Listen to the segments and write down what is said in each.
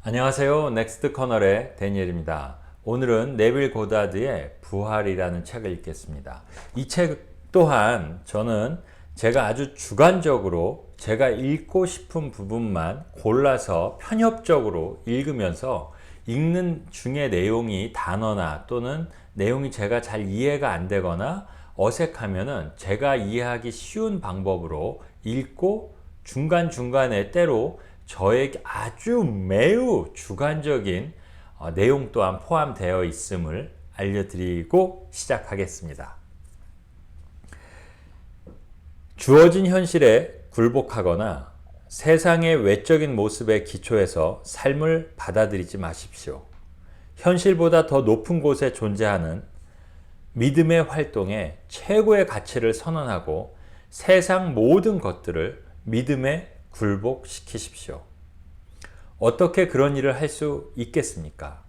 안녕하세요. 넥스트 커널의 데니엘입니다. 오늘은 네빌 고다드의 부활이라는 책을 읽겠습니다. 이 책 또한 저는 제가 아주 주관적으로 제가 읽고 싶은 부분만 골라서 편협적으로 읽으면서 읽는 중에 내용이 단어나 또는 내용이 제가 잘 이해가 안 되거나 어색하면은 제가 이해하기 쉬운 방법으로 읽고 중간중간에 때로 저에게 아주 매우 주관적인 내용 또한 포함되어 있음을 알려드리고 시작하겠습니다. 주어진 현실에 굴복하거나 세상의 외적인 모습에 기초해서 삶을 받아들이지 마십시오. 현실보다 더 높은 곳에 존재하는 믿음의 활동에 최고의 가치를 선언하고 세상 모든 것들을 믿음에 굴복시키십시오. 어떻게 그런 일을 할 수 있겠습니까?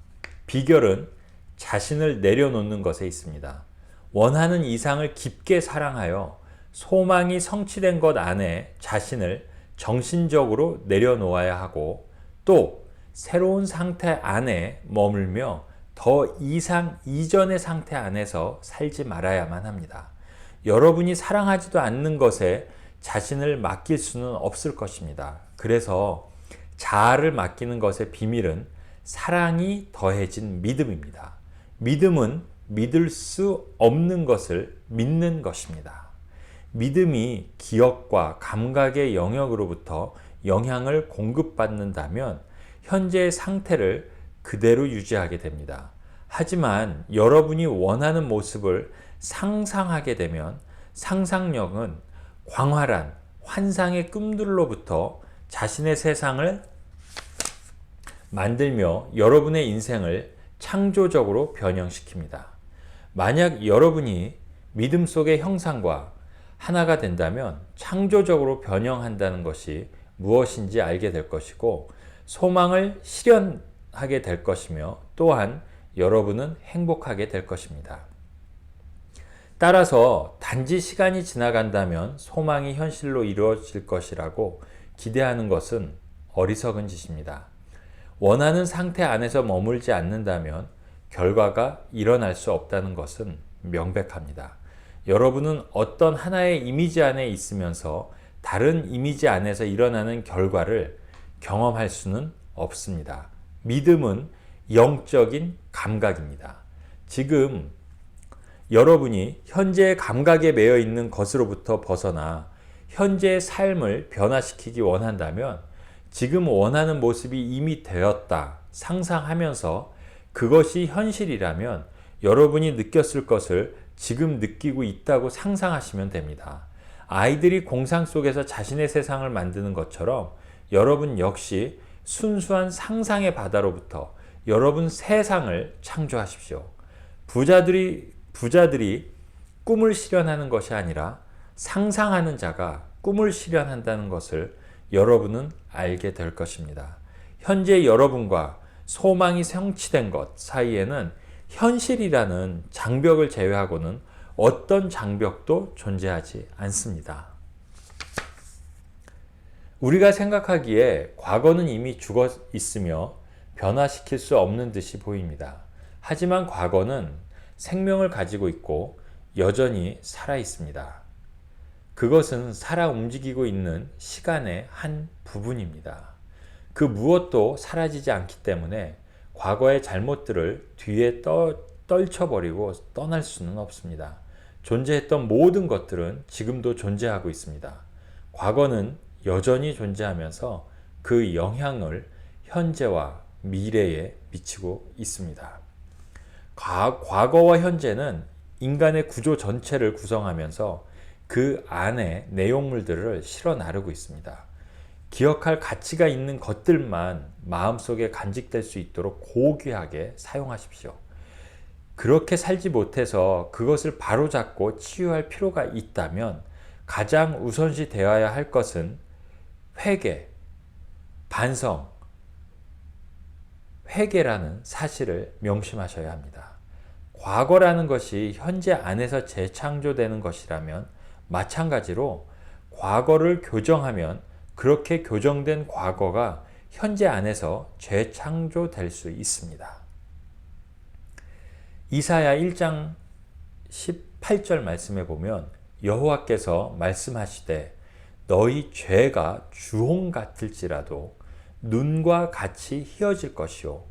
비결은 자신을 내려놓는 것에 있습니다. 원하는 이상을 깊게 사랑하여 소망이 성취된 것 안에 자신을 정신적으로 내려놓아야 하고 또 새로운 상태 안에 머물며 더 이상 이전의 상태 안에서 살지 말아야만 합니다. 여러분이 사랑하지도 않는 것에 자신을 맡길 수는 없을 것입니다. 그래서 자아를 맡기는 것의 비밀은 사랑이 더해진 믿음입니다. 믿음은 믿을 수 없는 것을 믿는 것입니다. 믿음이 기억과 감각의 영역으로부터 영향을 공급받는다면 현재의 상태를 그대로 유지하게 됩니다. 하지만 여러분이 원하는 모습을 상상하게 되면 상상력은 광활한 환상의 꿈들로부터 자신의 세상을 만들며 여러분의 인생을 창조적으로 변형시킵니다. 만약 여러분이 믿음 속의 형상과 하나가 된다면 창조적으로 변형한다는 것이 무엇인지 알게 될 것이고 소망을 실현하게 될 것이며 또한 여러분은 행복하게 될 것입니다. 따라서 단지 시간이 지나간다면 소망이 현실로 이루어질 것이라고 기대하는 것은 어리석은 짓입니다. 원하는 상태 안에서 머물지 않는다면 결과가 일어날 수 없다는 것은 명백합니다. 여러분은 어떤 하나의 이미지 안에 있으면서 다른 이미지 안에서 일어나는 결과를 경험할 수는 없습니다. 믿음은 영적인 감각입니다. 지금 여러분이 현재의 감각에 매여 있는 것으로부터 벗어나 현재의 삶을 변화시키기 원한다면 지금 원하는 모습이 이미 되었다 상상하면서 그것이 현실이라면 여러분이 느꼈을 것을 지금 느끼고 있다고 상상하시면 됩니다. 아이들이 공상 속에서 자신의 세상을 만드는 것처럼 여러분 역시 순수한 상상의 바다로부터 여러분 세상을 창조하십시오. 부자들이 꿈을 실현하는 것이 아니라 상상하는 자가 꿈을 실현한다는 것을 여러분은 알게 될 것입니다. 현재 여러분과 소망이 성취된 것 사이에는 현실이라는 장벽을 제외하고는 어떤 장벽도 존재하지 않습니다. 우리가 생각하기에 과거는 이미 죽어 있으며 변화시킬 수 없는 듯이 보입니다. 하지만 과거는 생명을 가지고 있고 여전히 살아 있습니다. 그것은 살아 움직이고 있는 시간의 한 부분입니다. 그 무엇도 사라지지 않기 때문에 과거의 잘못들을 뒤에 떨쳐버리고 떠날 수는 없습니다. 존재했던 모든 것들은 지금도 존재하고 있습니다. 과거는 여전히 존재하면서 그 영향을 현재와 미래에 미치고 있습니다. 과거와 현재는 인간의 구조 전체를 구성하면서 그 안에 내용물들을 실어 나르고 있습니다. 기억할 가치가 있는 것들만 마음속에 간직될 수 있도록 고귀하게 사용하십시오. 그렇게 살지 못해서 그것을 바로잡고 치유할 필요가 있다면 가장 우선시 되어야 할 것은 회개, 반성, 회개라는 사실을 명심하셔야 합니다. 과거라는 것이 현재 안에서 재창조되는 것이라면 마찬가지로 과거를 교정하면 그렇게 교정된 과거가 현재 안에서 재창조될 수 있습니다. 이사야 1장 18절 말씀에 보면 여호와께서 말씀하시되 너희 죄가 주홍 같을지라도 눈과 같이 희어질 것이요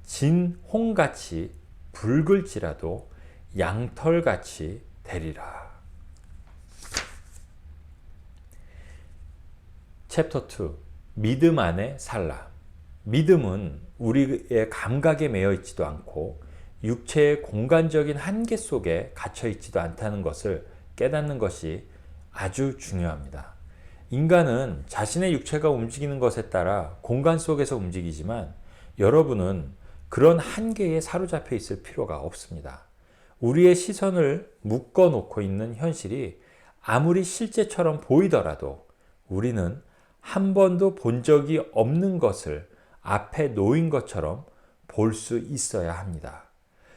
진홍같이 붉을지라도 양털같이 되리라. 챕터 2 믿음 안에 살라. 믿음은 우리의 감각에 매여 있지도 않고 육체의 공간적인 한계 속에 갇혀 있지도 않다는 것을 깨닫는 것이 아주 중요합니다. 인간은 자신의 육체가 움직이는 것에 따라 공간 속에서 움직이지만 여러분은 그런 한계에 사로잡혀 있을 필요가 없습니다. 우리의 시선을 묶어 놓고 있는 현실이 아무리 실제처럼 보이더라도 우리는 한 번도 본 적이 없는 것을 앞에 놓인 것처럼 볼 수 있어야 합니다.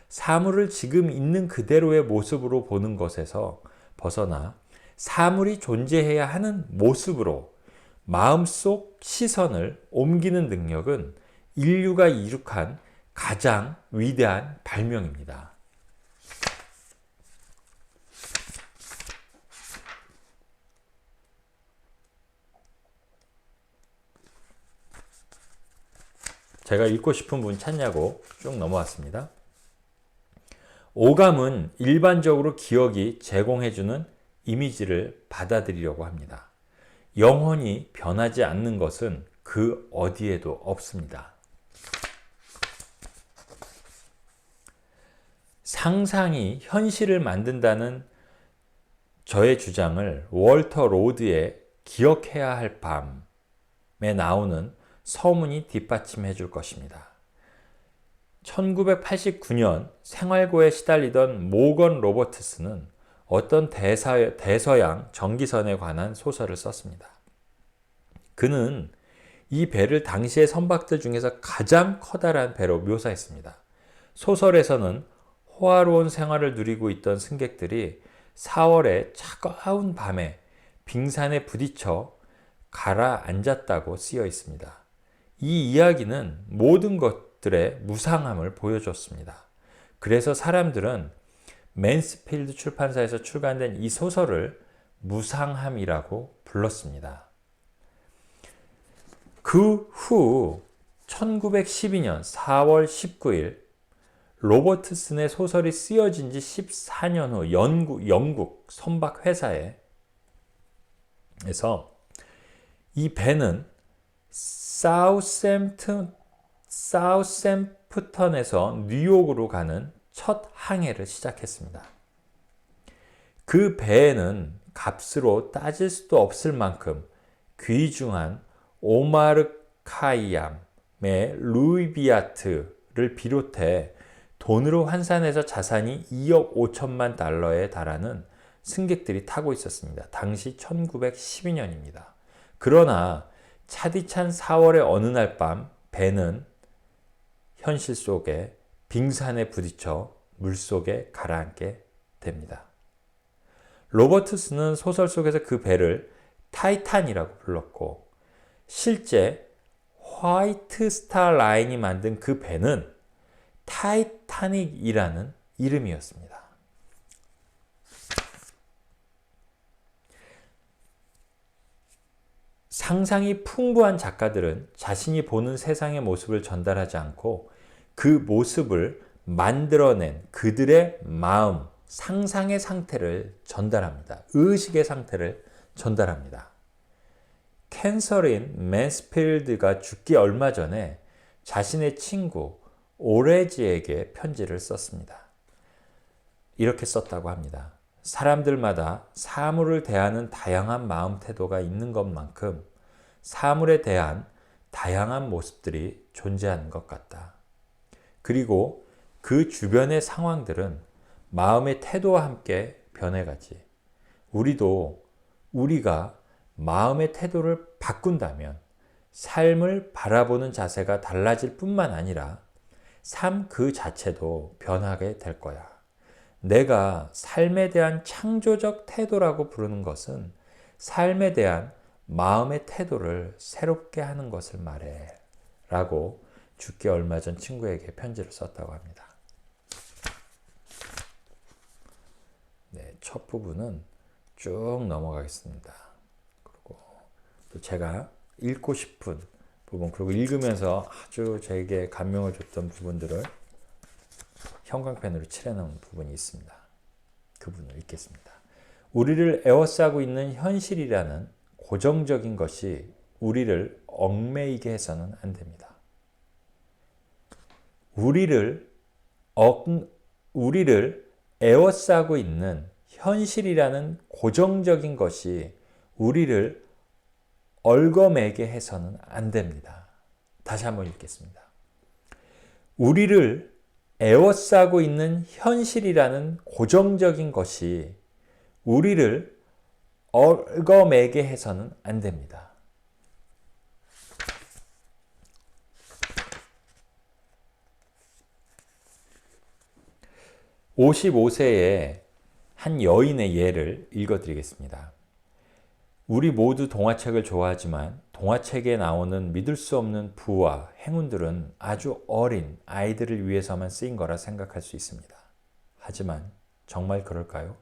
사물을 지금 있는 그대로의 모습으로 보는 것에서 벗어나 사물이 존재해야 하는 모습으로 마음속 시선을 옮기는 능력은 인류가 이룩한 가장 위대한 발명입니다. 제가 읽고 싶은 분 찾냐고 쭉 넘어왔습니다. 오감은 일반적으로 기억이 제공해주는 이미지를 받아들이려고 합니다. 영원히 변하지 않는 것은 그 어디에도 없습니다. 상상이 현실을 만든다는 저의 주장을 월터 로드의 기억해야 할 밤에 나오는 서문이 뒷받침해 줄 것입니다. 1989년 생활고에 시달리던 모건 로버트스는 어떤 대서양 전기선에 관한 소설을 썼습니다. 그는 이 배를 당시의 선박들 중에서 가장 커다란 배로 묘사했습니다. 소설에서는 호화로운 생활을 누리고 있던 승객들이 4월의 차가운 밤에 빙산에 부딪혀 가라앉았다고 쓰여 있습니다. 이 이야기는 모든 것들의 무상함을 보여줬습니다. 그래서 사람들은 맨스필드 출판사에서 출간된 이 소설을 무상함이라고 불렀습니다. 그 후 1912년 4월 19일 로버트슨의 소설이 쓰여진 지 14년 후 영국 선박 회사에서 이 배는 사우샘프턴에서 뉴욕으로 가는 첫 항해를 시작했습니다. 그 배에는 값으로 따질 수도 없을 만큼 귀중한 오마르카이암의 루이비아트를 비롯해 돈으로 환산해서 자산이 2억 5천만 달러에 달하는 승객들이 타고 있었습니다. 당시 1912년입니다. 그러나 차디찬 4월의 어느 날 밤 배는 현실 속에 빙산에 부딪혀 물속에 가라앉게 됩니다. 로버트스는 소설 속에서 그 배를 타이탄이라고 불렀고 실제 화이트 스타 라인이 만든 그 배는 타이타닉이라는 이름이었습니다. 상상이 풍부한 작가들은 자신이 보는 세상의 모습을 전달하지 않고 그 모습을 만들어낸 그들의 마음, 상상의 상태를 전달합니다. 의식의 상태를 전달합니다. 캔서린 맨스필드가 죽기 얼마 전에 자신의 친구 오레지에게 편지를 썼습니다. 이렇게 썼다고 합니다. 사람들마다 사물을 대하는 다양한 마음 태도가 있는 것만큼 사물에 대한 다양한 모습들이 존재하는 것 같다. 그리고 그 주변의 상황들은 마음의 태도와 함께 변해가지. 우리가 마음의 태도를 바꾼다면 삶을 바라보는 자세가 달라질 뿐만 아니라 삶 그 자체도 변하게 될 거야. 내가 삶에 대한 창조적 태도라고 부르는 것은 삶에 대한 마음의 태도를 새롭게 하는 것을 말해. 라고 죽기 얼마 전 친구에게 편지를 썼다고 합니다. 네, 첫 부분은 쭉 넘어가겠습니다. 그리고 또 제가 읽고 싶은 부분, 그리고 읽으면서 아주 저에게 감명을 줬던 부분들을 형광펜으로 칠해놓은 부분이 있습니다. 그 부분을 읽겠습니다. 우리를 에워싸고 있는 현실이라는 고정적인 것이 우리를 얽매이게 해서는 안 됩니다. 우리를 에워싸고 있는 현실이라는 고정적인 것이 우리를 얽어매게 해서는 안 됩니다. 다시 한번 읽겠습니다. 우리를 에워싸고 있는 현실이라는 고정적인 것이 우리를 얽어매게 해서는 안 됩니다. 55세의 한 여인의 예를 읽어드리겠습니다. 우리 모두 동화책을 좋아하지만 동화책에 나오는 믿을 수 없는 부와 행운들은 아주 어린 아이들을 위해서만 쓰인 거라 생각할 수 있습니다. 하지만 정말 그럴까요?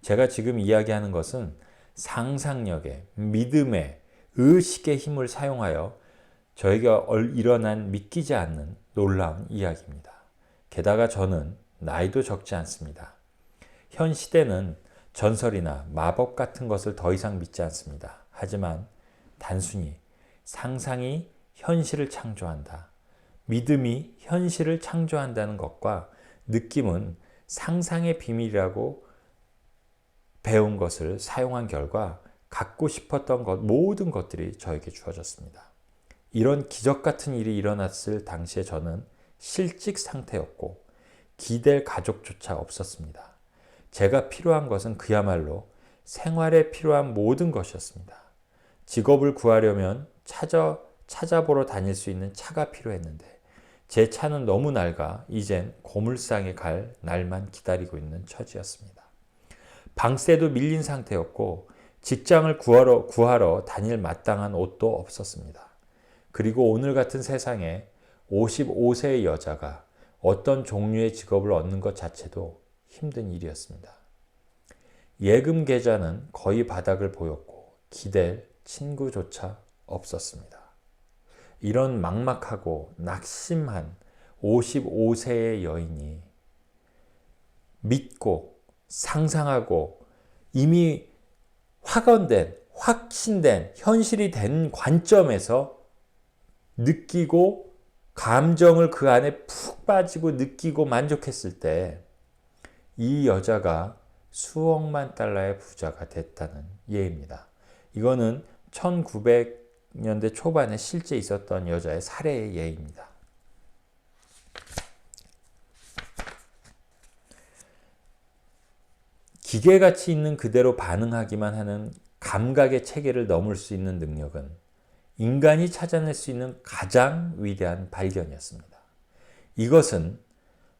제가 지금 이야기하는 것은 상상력의, 믿음의, 의식의 힘을 사용하여 저에게 일어난 믿기지 않는 놀라운 이야기입니다. 게다가 저는 나이도 적지 않습니다. 현 시대는 전설이나 마법 같은 것을 더 이상 믿지 않습니다. 하지만 단순히 상상이 현실을 창조한다. 믿음이 현실을 창조한다는 것과 느낌은 상상의 비밀이라고 배운 것을 사용한 결과 갖고 싶었던 모든 것들이 저에게 주어졌습니다. 이런 기적 같은 일이 일어났을 당시에 저는 실직 상태였고 기댈 가족조차 없었습니다. 제가 필요한 것은 그야말로 생활에 필요한 모든 것이었습니다. 직업을 구하려면 찾아보러 다닐 수 있는 차가 필요했는데 제 차는 너무 낡아 이젠 고물상에 갈 날만 기다리고 있는 처지였습니다. 방세도 밀린 상태였고 직장을 구하러 다닐 마땅한 옷도 없었습니다. 그리고 오늘 같은 세상에 55세의 여자가 어떤 종류의 직업을 얻는 것 자체도 힘든 일이었습니다. 예금 계좌는 거의 바닥을 보였고 기댈 친구조차 없었습니다. 이런 막막하고 낙심한 55세의 여인이 믿고 상상하고 이미 확신된 현실이 된 관점에서 느끼고 감정을 그 안에 푹 빠지고 느끼고 만족했을 때 이 여자가 수억만 달러의 부자가 됐다는 예입니다. 이거는 1900년대 초반에 실제 있었던 여자의 사례의 예입니다. 기계같이 있는 그대로 반응하기만 하는 감각의 체계를 넘을 수 있는 능력은 인간이 찾아낼 수 있는 가장 위대한 발견이었습니다. 이것은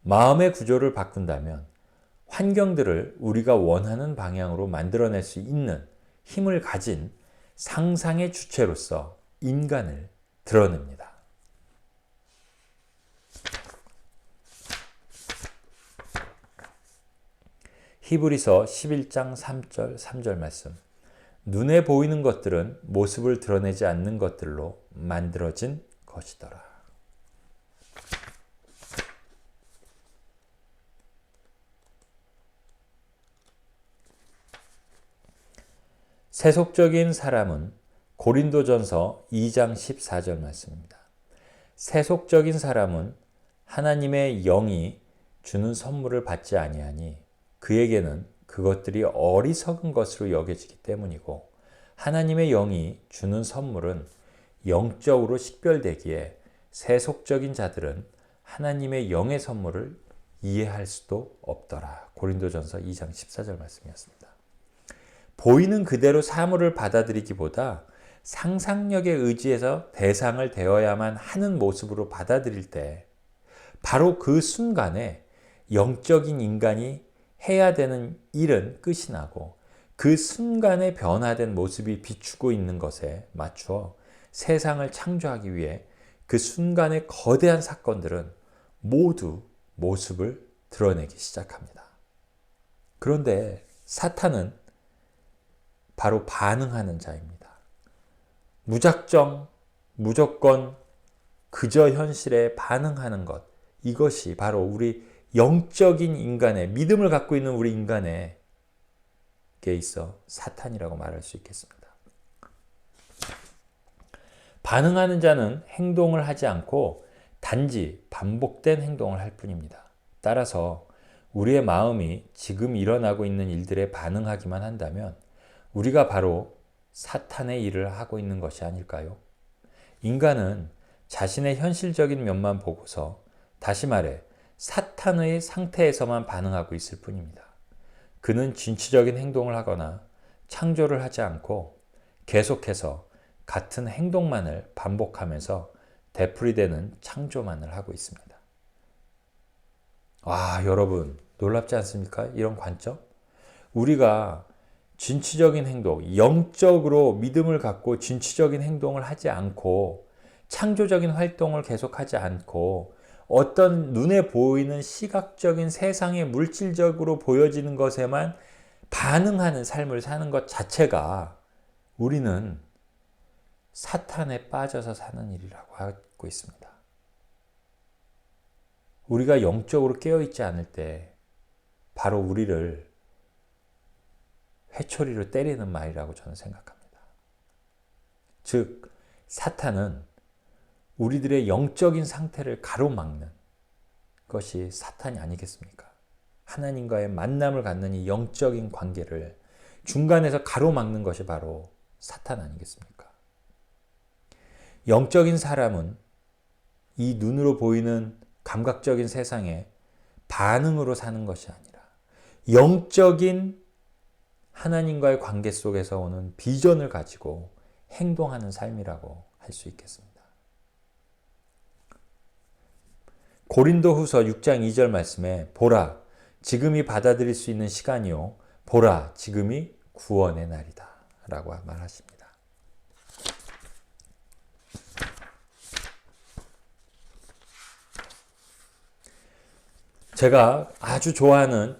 마음의 구조를 바꾼다면 환경들을 우리가 원하는 방향으로 만들어낼 수 있는 힘을 가진 상상의 주체로서 인간을 드러냅니다. 히브리서 11장 3절 말씀. 눈에 보이는 것들은 모습을 드러내지 않는 것들로 만들어진 것이더라. 세속적인 사람은 고린도전서 2장 14절 말씀입니다. 세속적인 사람은 하나님의 영이 주는 선물을 받지 아니하니 그에게는 그것들이 어리석은 것으로 여겨지기 때문이고 하나님의 영이 주는 선물은 영적으로 식별되기에 세속적인 자들은 하나님의 영의 선물을 이해할 수도 없더라. 고린도전서 2장 14절 말씀이었습니다. 보이는 그대로 사물을 받아들이기보다 상상력에 의지해서 대상을 되어야만 하는 모습으로 받아들일 때 바로 그 순간에 영적인 인간이 해야 되는 일은 끝이 나고 그 순간에 변화된 모습이 비추고 있는 것에 맞추어 세상을 창조하기 위해 그 순간의 거대한 사건들은 모두 모습을 드러내기 시작합니다. 그런데 사탄은 바로 반응하는 자입니다. 무조건 그저 현실에 반응하는 것, 이것이 바로 우리 영적인 인간의, 믿음을 갖고 있는 우리 인간에게 있어 사탄이라고 말할 수 있겠습니다. 반응하는 자는 행동을 하지 않고 단지 반복된 행동을 할 뿐입니다. 따라서 우리의 마음이 지금 일어나고 있는 일들에 반응하기만 한다면 우리가 바로 사탄의 일을 하고 있는 것이 아닐까요? 인간은 자신의 현실적인 면만 보고서, 다시 말해 사탄의 상태에서만 반응하고 있을 뿐입니다. 그는 진취적인 행동을 하거나 창조를 하지 않고 계속해서 같은 행동만을 반복하면서 되풀이되는 창조만을 하고 있습니다. 여러분 놀랍지 않습니까? 이런 관점? 우리가 진취적인 행동, 영적으로 믿음을 갖고 진취적인 행동을 하지 않고 창조적인 활동을 계속하지 않고 어떤 눈에 보이는 시각적인 세상에 물질적으로 보여지는 것에만 반응하는 삶을 사는 것 자체가 우리는 사탄에 빠져서 사는 일이라고 하고 있습니다. 우리가 영적으로 깨어있지 않을 때 바로 우리를 회초리로 때리는 말이라고 저는 생각합니다. 즉, 사탄은 우리들의 영적인 상태를 가로막는 것이 사탄이 아니겠습니까? 하나님과의 만남을 갖는 이 영적인 관계를 중간에서 가로막는 것이 바로 사탄 아니겠습니까? 영적인 사람은 이 눈으로 보이는 감각적인 세상에 반응으로 사는 것이 아니라 영적인 하나님과의 관계 속에서 오는 비전을 가지고 행동하는 삶이라고 할 수 있겠습니다. 고린도후서 6장 2절 말씀에 보라, 지금이 받아들일 수 있는 시간이요. 보라, 지금이 구원의 날이다 라고 말하십니다. 제가 아주 좋아하는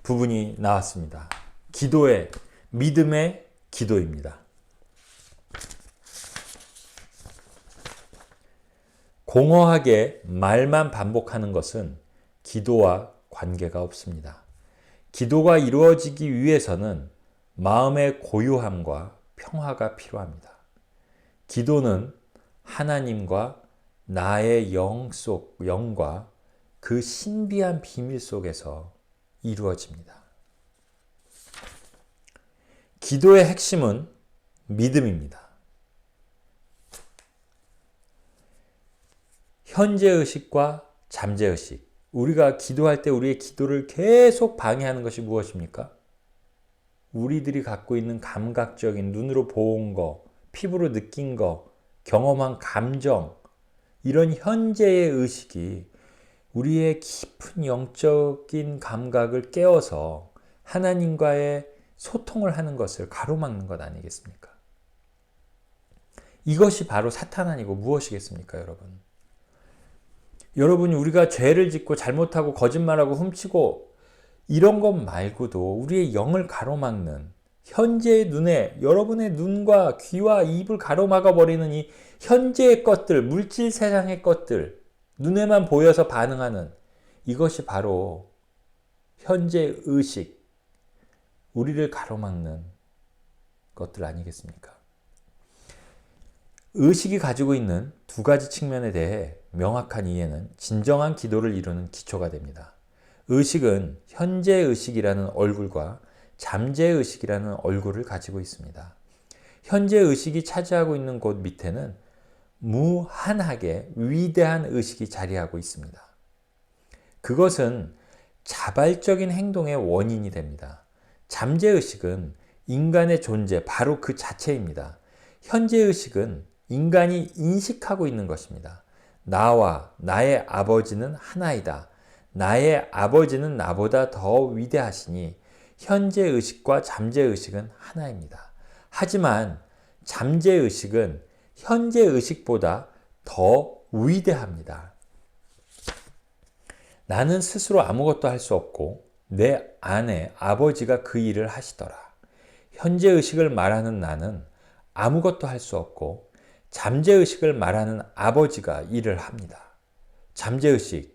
부분이 나왔습니다. 기도의, 믿음의 기도입니다. 공허하게 말만 반복하는 것은 기도와 관계가 없습니다. 기도가 이루어지기 위해서는 마음의 고요함과 평화가 필요합니다. 기도는 하나님과 나의 영과 그 신비한 비밀 속에서 이루어집니다. 기도의 핵심은 믿음입니다. 현재의식과 잠재의식. 우리가 기도할 때 우리의 기도를 계속 방해하는 것이 무엇입니까? 우리들이 갖고 있는 감각적인 눈으로 본 거, 피부로 느낀 거, 경험한 감정, 이런 현재의 의식이 우리의 깊은 영적인 감각을 깨워서 하나님과의 소통을 하는 것을 가로막는 것 아니겠습니까? 이것이 바로 사탄 아니고 무엇이겠습니까, 여러분? 여러분이 우리가 죄를 짓고 잘못하고 거짓말하고 훔치고 이런 것 말고도 우리의 영을 가로막는, 현재의 눈에, 여러분의 눈과 귀와 입을 가로막아 버리는 이 현재의 것들, 물질 세상의 것들, 눈에만 보여서 반응하는 이것이 바로 현재 의식, 우리를 가로막는 것들 아니겠습니까? 의식이 가지고 있는 두 가지 측면에 대해 명확한 이해는 진정한 기도를 이루는 기초가 됩니다. 의식은 현재의식이라는 얼굴과 잠재의식이라는 얼굴을 가지고 있습니다. 현재의식이 차지하고 있는 곳 밑에는 무한하게 위대한 의식이 자리하고 있습니다. 그것은 자발적인 행동의 원인이 됩니다. 잠재의식은 인간의 존재, 바로 그 자체입니다. 현재의식은 인간이 인식하고 있는 것입니다. 나와 나의 아버지는 하나이다. 나의 아버지는 나보다 더 위대하시니 현재의식과 잠재의식은 하나입니다. 하지만 잠재의식은 현재의식보다 더 위대합니다. 나는 스스로 아무것도 할 수 없고 내 안에 아버지가 그 일을 하시더라. 현재의식을 말하는 나는 아무것도 할 수 없고 잠재의식을 말하는 아버지가 일을 합니다. 잠재의식,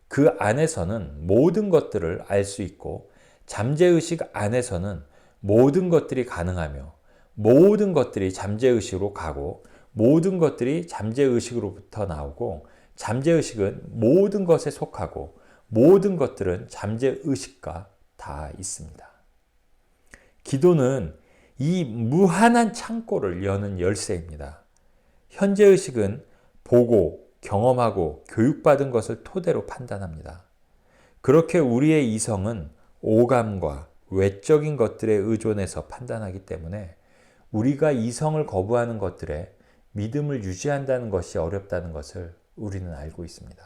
그 안에서는 모든 것들을 알 수 있고 잠재의식 안에서는 모든 것들이 가능하며 모든 것들이 잠재의식으로 가고 모든 것들이 잠재의식으로부터 나오고 잠재의식은 모든 것에 속하고 모든 것들은 잠재의식과 다 있습니다. 기도는 이 무한한 창고를 여는 열쇠입니다. 현재의식은 보고 경험하고 교육받은 것을 토대로 판단합니다. 그렇게 우리의 이성은 오감과 외적인 것들에 의존해서 판단하기 때문에 우리가 이성을 거부하는 것들에 믿음을 유지한다는 것이 어렵다는 것을 우리는 알고 있습니다.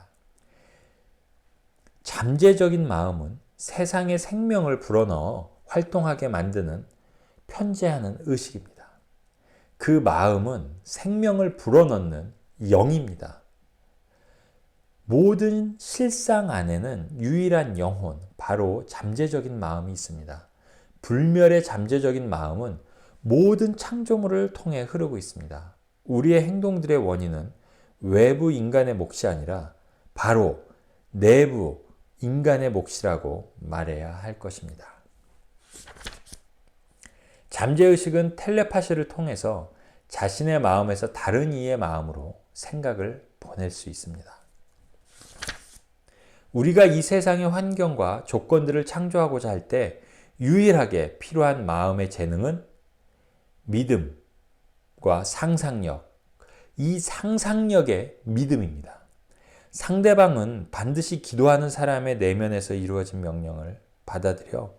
잠재적인 마음은 세상의 생명을 불어넣어 활동하게 만드는 편재하는 의식입니다. 그 마음은 생명을 불어넣는 영입니다. 모든 실상 안에는 유일한 영혼, 바로 잠재적인 마음이 있습니다. 불멸의 잠재적인 마음은 모든 창조물을 통해 흐르고 있습니다. 우리의 행동들의 원인은 외부 인간의 몫이 아니라 바로 내부 인간의 몫이라고 말해야 할 것입니다. 잠재의식은 텔레파시를 통해서 자신의 마음에서 다른 이의 마음으로 생각을 보낼 수 있습니다. 우리가 이 세상의 환경과 조건들을 창조하고자 할 때 유일하게 필요한 마음의 재능은 믿음과 상상력, 이 상상력의 믿음입니다. 상대방은 반드시 기도하는 사람의 내면에서 이루어진 명령을 받아들여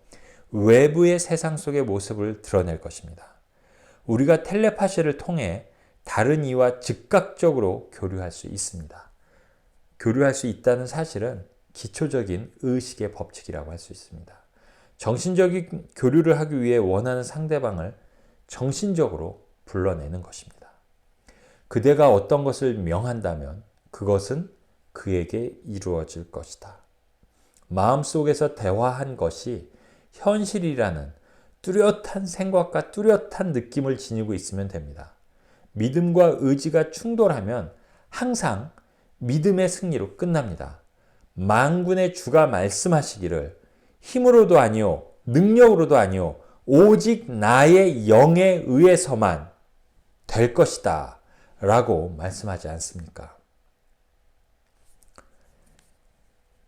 외부의 세상 속의 모습을 드러낼 것입니다. 우리가 텔레파시를 통해 다른 이와 즉각적으로 교류할 수 있습니다. 교류할 수 있다는 사실은 기초적인 의식의 법칙이라고 할 수 있습니다. 정신적인 교류를 하기 위해 원하는 상대방을 정신적으로 불러내는 것입니다. 그대가 어떤 것을 명한다면 그것은 그에게 이루어질 것이다. 마음속에서 대화한 것이 현실이라는 뚜렷한 생각과 뚜렷한 느낌을 지니고 있으면 됩니다. 믿음과 의지가 충돌하면 항상 믿음의 승리로 끝납니다. 만군의 주가 말씀하시기를 힘으로도 아니요 능력으로도 아니요 오직 나의 영에 의해서만 될 것이다 라고 말씀하지 않습니까?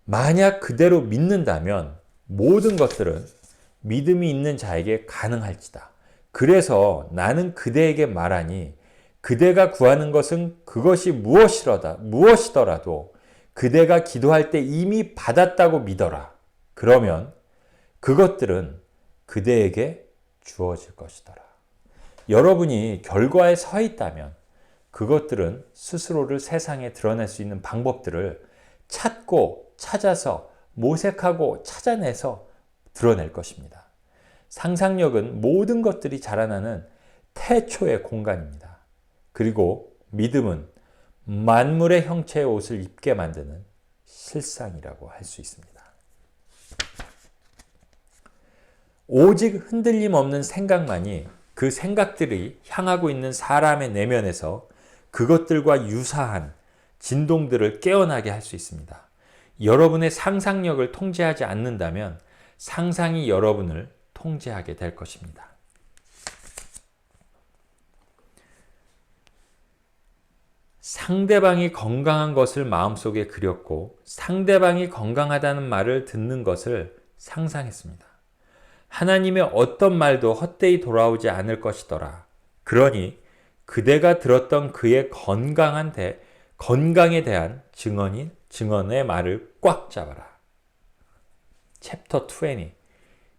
만약 그대로 믿는다면 모든 것들은 믿음이 있는 자에게 가능할지다. 그래서 나는 그대에게 말하니 그대가 구하는 것은 그것이 무엇이더라도 그대가 기도할 때 이미 받았다고 믿어라. 그러면 그것들은 그대에게 주어질 것이더라. 여러분이 결과에 서 있다면 그것들은 스스로를 세상에 드러낼 수 있는 방법들을 찾고 찾아서 모색하고 찾아내서 드러낼 것입니다. 상상력은 모든 것들이 자라나는 태초의 공간입니다. 그리고 믿음은 만물의 형체의 옷을 입게 만드는 실상이라고 할 수 있습니다. 오직 흔들림 없는 생각만이 그 생각들이 향하고 있는 사람의 내면에서 그것들과 유사한 진동들을 깨어나게 할 수 있습니다. 여러분의 상상력을 통제하지 않는다면 상상이 여러분을 통제하게 될 것입니다. 상대방이 건강한 것을 마음속에 그렸고 상대방이 건강하다는 말을 듣는 것을 상상했습니다. 하나님의 어떤 말도 헛되이 돌아오지 않을 것이더라. 그러니 그대가 들었던 그의 건강에 대한 증언의 말을 꽉 잡아라. 챕터 20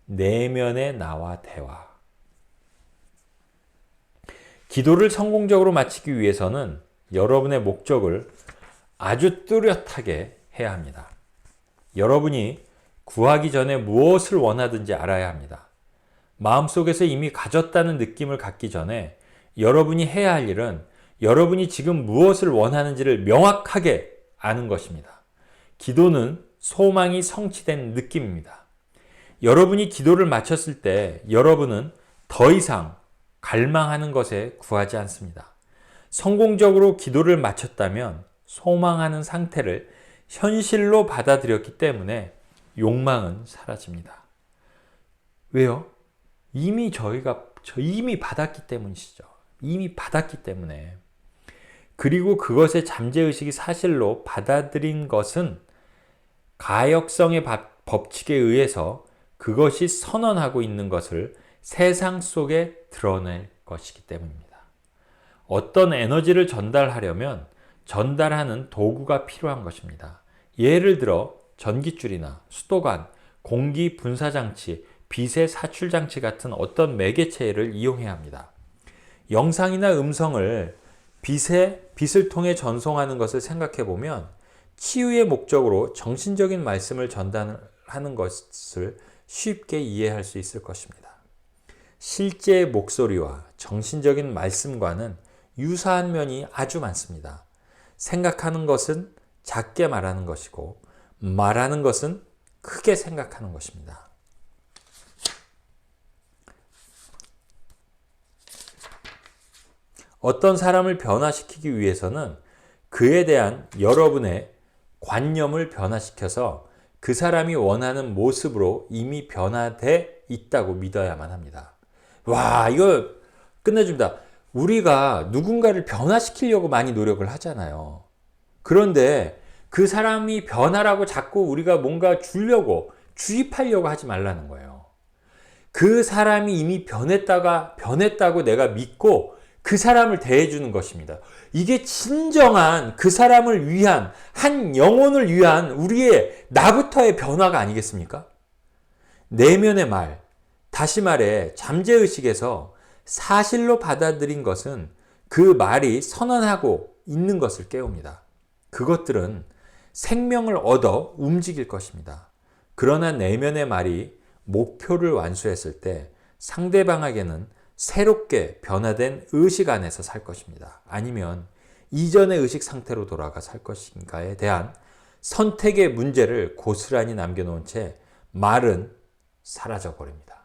내면의 나와 대화. 기도를 성공적으로 마치기 위해서는 여러분의 목적을 아주 뚜렷하게 해야 합니다. 여러분이 구하기 전에 무엇을 원하든지 알아야 합니다. 마음속에서 이미 가졌다는 느낌을 갖기 전에 여러분이 해야 할 일은 여러분이 지금 무엇을 원하는지를 명확하게 아는 것입니다. 기도는 소망이 성취된 느낌입니다. 여러분이 기도를 마쳤을 때 여러분은 더 이상 갈망하는 것에 구하지 않습니다. 성공적으로 기도를 마쳤다면 소망하는 상태를 현실로 받아들였기 때문에 욕망은 사라집니다. 왜요? 이미 받았기 때문이시죠. 이미 받았기 때문에. 그리고 그것의 잠재의식이 사실로 받아들인 것은 가역성의 법칙에 의해서 그것이 선언하고 있는 것을 세상 속에 드러낼 것이기 때문입니다. 어떤 에너지를 전달하려면 전달하는 도구가 필요한 것입니다. 예를 들어 전깃줄이나 수도관, 공기 분사장치, 빛의 사출장치 같은 어떤 매개체를 이용해야 합니다. 영상이나 음성을 빛을 통해 전송하는 것을 생각해 보면 치유의 목적으로 정신적인 말씀을 전달하는 것을 쉽게 이해할 수 있을 것입니다. 실제 목소리와 정신적인 말씀과는 유사한 면이 아주 많습니다. 생각하는 것은 작게 말하는 것이고 말하는 것은 크게 생각하는 것입니다. 어떤 사람을 변화시키기 위해서는 그에 대한 여러분의 관념을 변화시켜서 그 사람이 원하는 모습으로 이미 변화돼 있다고 믿어야만 합니다. 와, 이거 끝내줍니다. 우리가 누군가를 변화시키려고 많이 노력을 하잖아요. 그런데 그 사람이 변화라고 자꾸 우리가 뭔가 주입하려고 하지 말라는 거예요. 그 사람이 이미 변했다고 내가 믿고 그 사람을 대해주는 것입니다. 이게 진정한 그 사람을 위한, 한 영혼을 위한 우리의 나부터의 변화가 아니겠습니까? 내면의 말, 다시 말해 잠재의식에서 사실로 받아들인 것은 그 말이 선언하고 있는 것을 깨웁니다. 그것들은 생명을 얻어 움직일 것입니다. 그러나 내면의 말이 목표를 완수했을 때 상대방에게는 새롭게 변화된 의식 안에서 살 것입니다. 아니면 이전의 의식 상태로 돌아가 살 것인가에 대한 선택의 문제를 고스란히 남겨놓은 채 말은 사라져버립니다.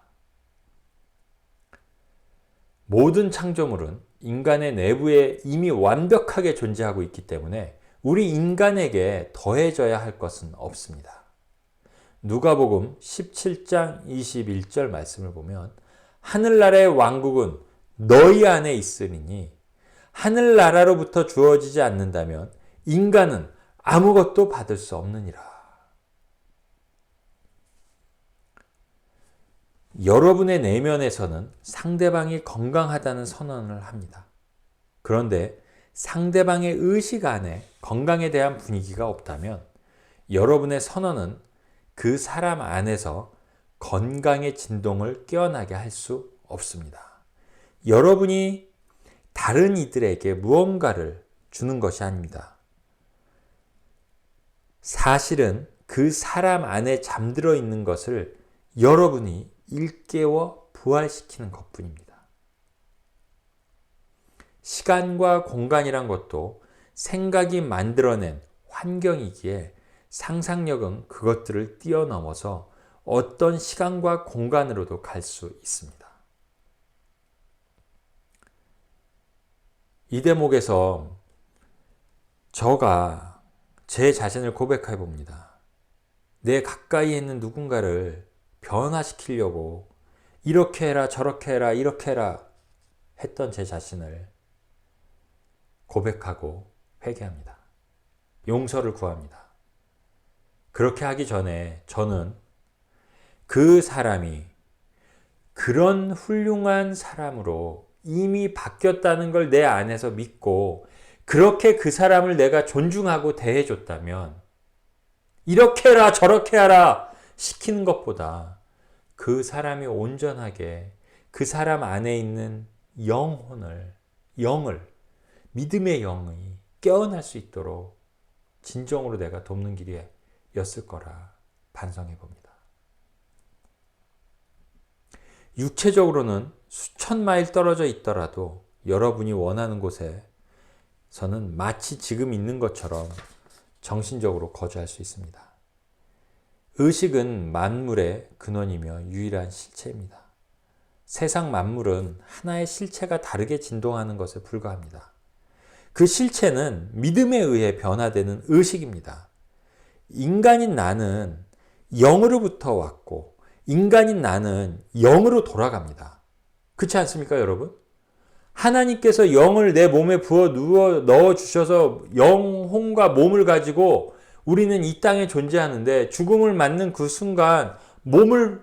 모든 창조물은 인간의 내부에 이미 완벽하게 존재하고 있기 때문에 우리 인간에게 더해져야 할 것은 없습니다. 누가복음 17장 21절 말씀을 보면 하늘나라의 왕국은 너희 안에 있으리니 하늘나라로부터 주어지지 않는다면 인간은 아무것도 받을 수 없느니라. 여러분의 내면에서는 상대방이 건강하다는 선언을 합니다. 그런데 상대방의 의식 안에 건강에 대한 분위기가 없다면 여러분의 선언은 그 사람 안에서 건강의 진동을 깨어나게 할 수 없습니다. 여러분이 다른 이들에게 무언가를 주는 것이 아닙니다. 사실은 그 사람 안에 잠들어 있는 것을 여러분이 일깨워 부활시키는 것뿐입니다. 시간과 공간이란 것도 생각이 만들어낸 환경이기에 상상력은 그것들을 뛰어넘어서 어떤 시간과 공간으로도 갈 수 있습니다. 이 대목에서 저가 제 자신을 고백해 봅니다. 내 가까이에 있는 누군가를 변화시키려고 이렇게 해라 저렇게 해라 이렇게 해라 했던 제 자신을 고백하고 회개합니다. 용서를 구합니다. 그렇게 하기 전에 저는 그 사람이 그런 훌륭한 사람으로 이미 바뀌었다는 걸 내 안에서 믿고 그렇게 그 사람을 내가 존중하고 대해줬다면 이렇게 해라 저렇게 하라 시키는 것보다 그 사람이 온전하게 그 사람 안에 있는 영을 믿음의 영이 깨어날 수 있도록 진정으로 내가 돕는 길이었을 거라 반성해 봅니다. 육체적으로는 수천 마일 떨어져 있더라도 여러분이 원하는 곳에 마치 지금 있는 것처럼 정신적으로 거주할 수 있습니다. 의식은 만물의 근원이며 유일한 실체입니다. 세상 만물은 하나의 실체가 다르게 진동하는 것에 불과합니다. 그 실체는 믿음에 의해 변화되는 의식입니다. 인간인 나는 영으로부터 왔고 인간인 나는 영으로 돌아갑니다. 그렇지 않습니까, 여러분? 하나님께서 영을 내 몸에 부어 넣어 주셔서 영혼과 몸을 가지고 우리는 이 땅에 존재하는데 죽음을 맞는 그 순간 몸은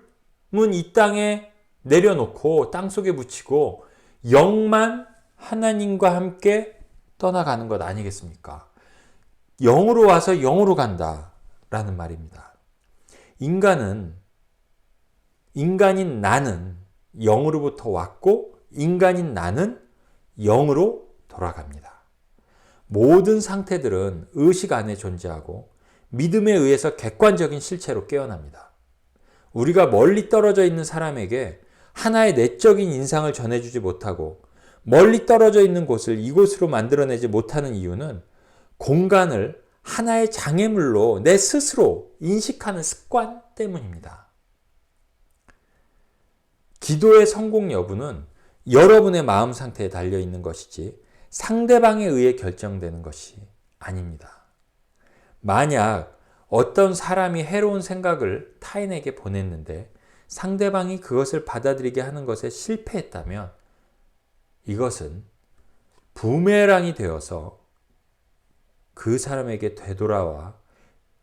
이 땅에 내려놓고 땅속에 묻히고 영만 하나님과 함께 떠나가는 것 아니겠습니까? 영으로 와서 영으로 간다라는 말입니다. 인간인 나는 영으로부터 왔고 인간인 나는 영으로 돌아갑니다. 모든 상태들은 의식 안에 존재하고 믿음에 의해서 객관적인 실체로 깨어납니다. 우리가 멀리 떨어져 있는 사람에게 하나의 내적인 인상을 전해주지 못하고 멀리 떨어져 있는 곳을 이곳으로 만들어내지 못하는 이유는 공간을 하나의 장애물로 내 스스로 인식하는 습관 때문입니다. 기도의 성공 여부는 여러분의 마음 상태에 달려 있는 것이지 상대방에 의해 결정되는 것이 아닙니다. 만약 어떤 사람이 해로운 생각을 타인에게 보냈는데 상대방이 그것을 받아들이게 하는 것에 실패했다면 이것은 부메랑이 되어서 그 사람에게 되돌아와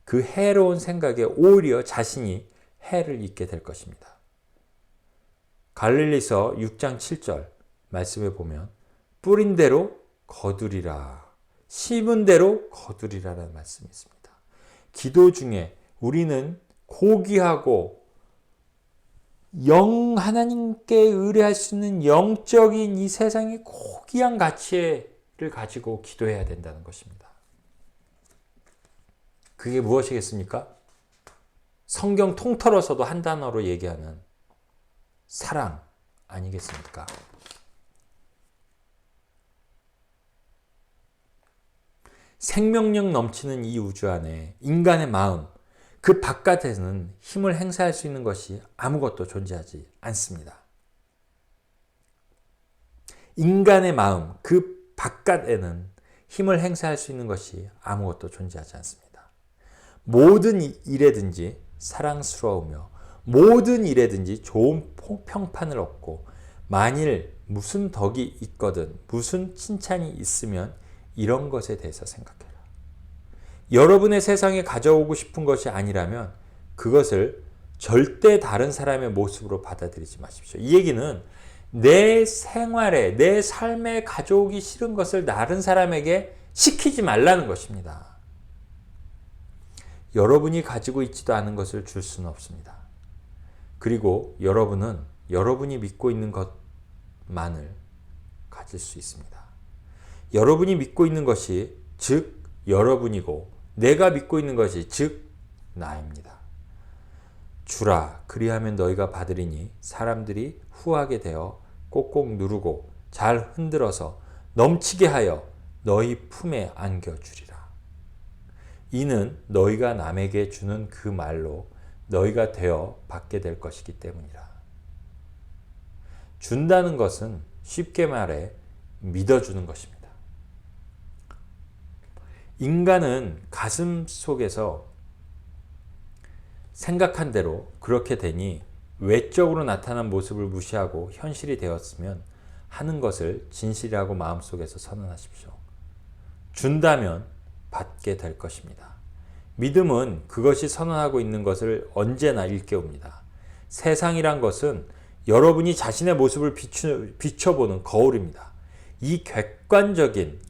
그 해로운 생각에 오히려 자신이 해를 입게 될 것입니다. 갈릴리서 6장 7절 말씀에 보면 뿌린 대로 거두리라, 심은 대로 거두리라라는 말씀이 있습니다. 기도 중에 우리는 고귀하고 하나님께 의뢰할 수 있는 영적인 이 세상의 고귀한 가치를 가지고 기도해야 된다는 것입니다. 그게 무엇이겠습니까? 성경 통틀어서도 한 단어로 얘기하는 사랑 아니겠습니까? 생명력 넘치는 이 우주 안에 인간의 마음, 그 바깥에는 힘을 행사할 수 있는 것이 아무것도 존재하지 않습니다. 인간의 마음, 그 바깥에는 힘을 행사할 수 있는 것이 아무것도 존재하지 않습니다. 모든 일에든지 사랑스러우며 모든 일에든지 좋은 평판을 얻고 만일 무슨 덕이 있거든 무슨 칭찬이 있으면 이런 것에 대해서 생각해라. 여러분의 세상에 가져오고 싶은 것이 아니라면 그것을 절대 다른 사람의 모습으로 받아들이지 마십시오. 이 얘기는 내 생활에, 내 삶에 가져오기 싫은 것을 다른 사람에게 시키지 말라는 것입니다. 여러분이 가지고 있지도 않은 것을 줄 수는 없습니다. 그리고 여러분은 여러분이 믿고 있는 것만을 가질 수 있습니다. 여러분이 믿고 있는 것이 즉 여러분이고 내가 믿고 있는 것이 즉 나입니다. 주라 그리하면 너희가 받으리니 사람들이 후하게 되어 꼭꼭 누르고 잘 흔들어서 넘치게 하여 너희 품에 안겨주리라. 이는 너희가 남에게 주는 그 말로 너희가 되어 받게 될 것이기 때문이라. 준다는 것은 쉽게 말해 믿어주는 것입니다. 인간은 가슴 속에서 생각한 대로 그렇게 되니 외적으로 나타난 모습을 무시하고 현실이 되었으면 하는 것을 진실이라고 마음속에서 선언하십시오. 준다면 받게 될 것입니다. 믿음은 그것이 선언하고 있는 것을 언제나 일깨웁니다. 세상이란 것은 여러분이 자신의 모습을 비춰보는 거울입니다. 이 객관적인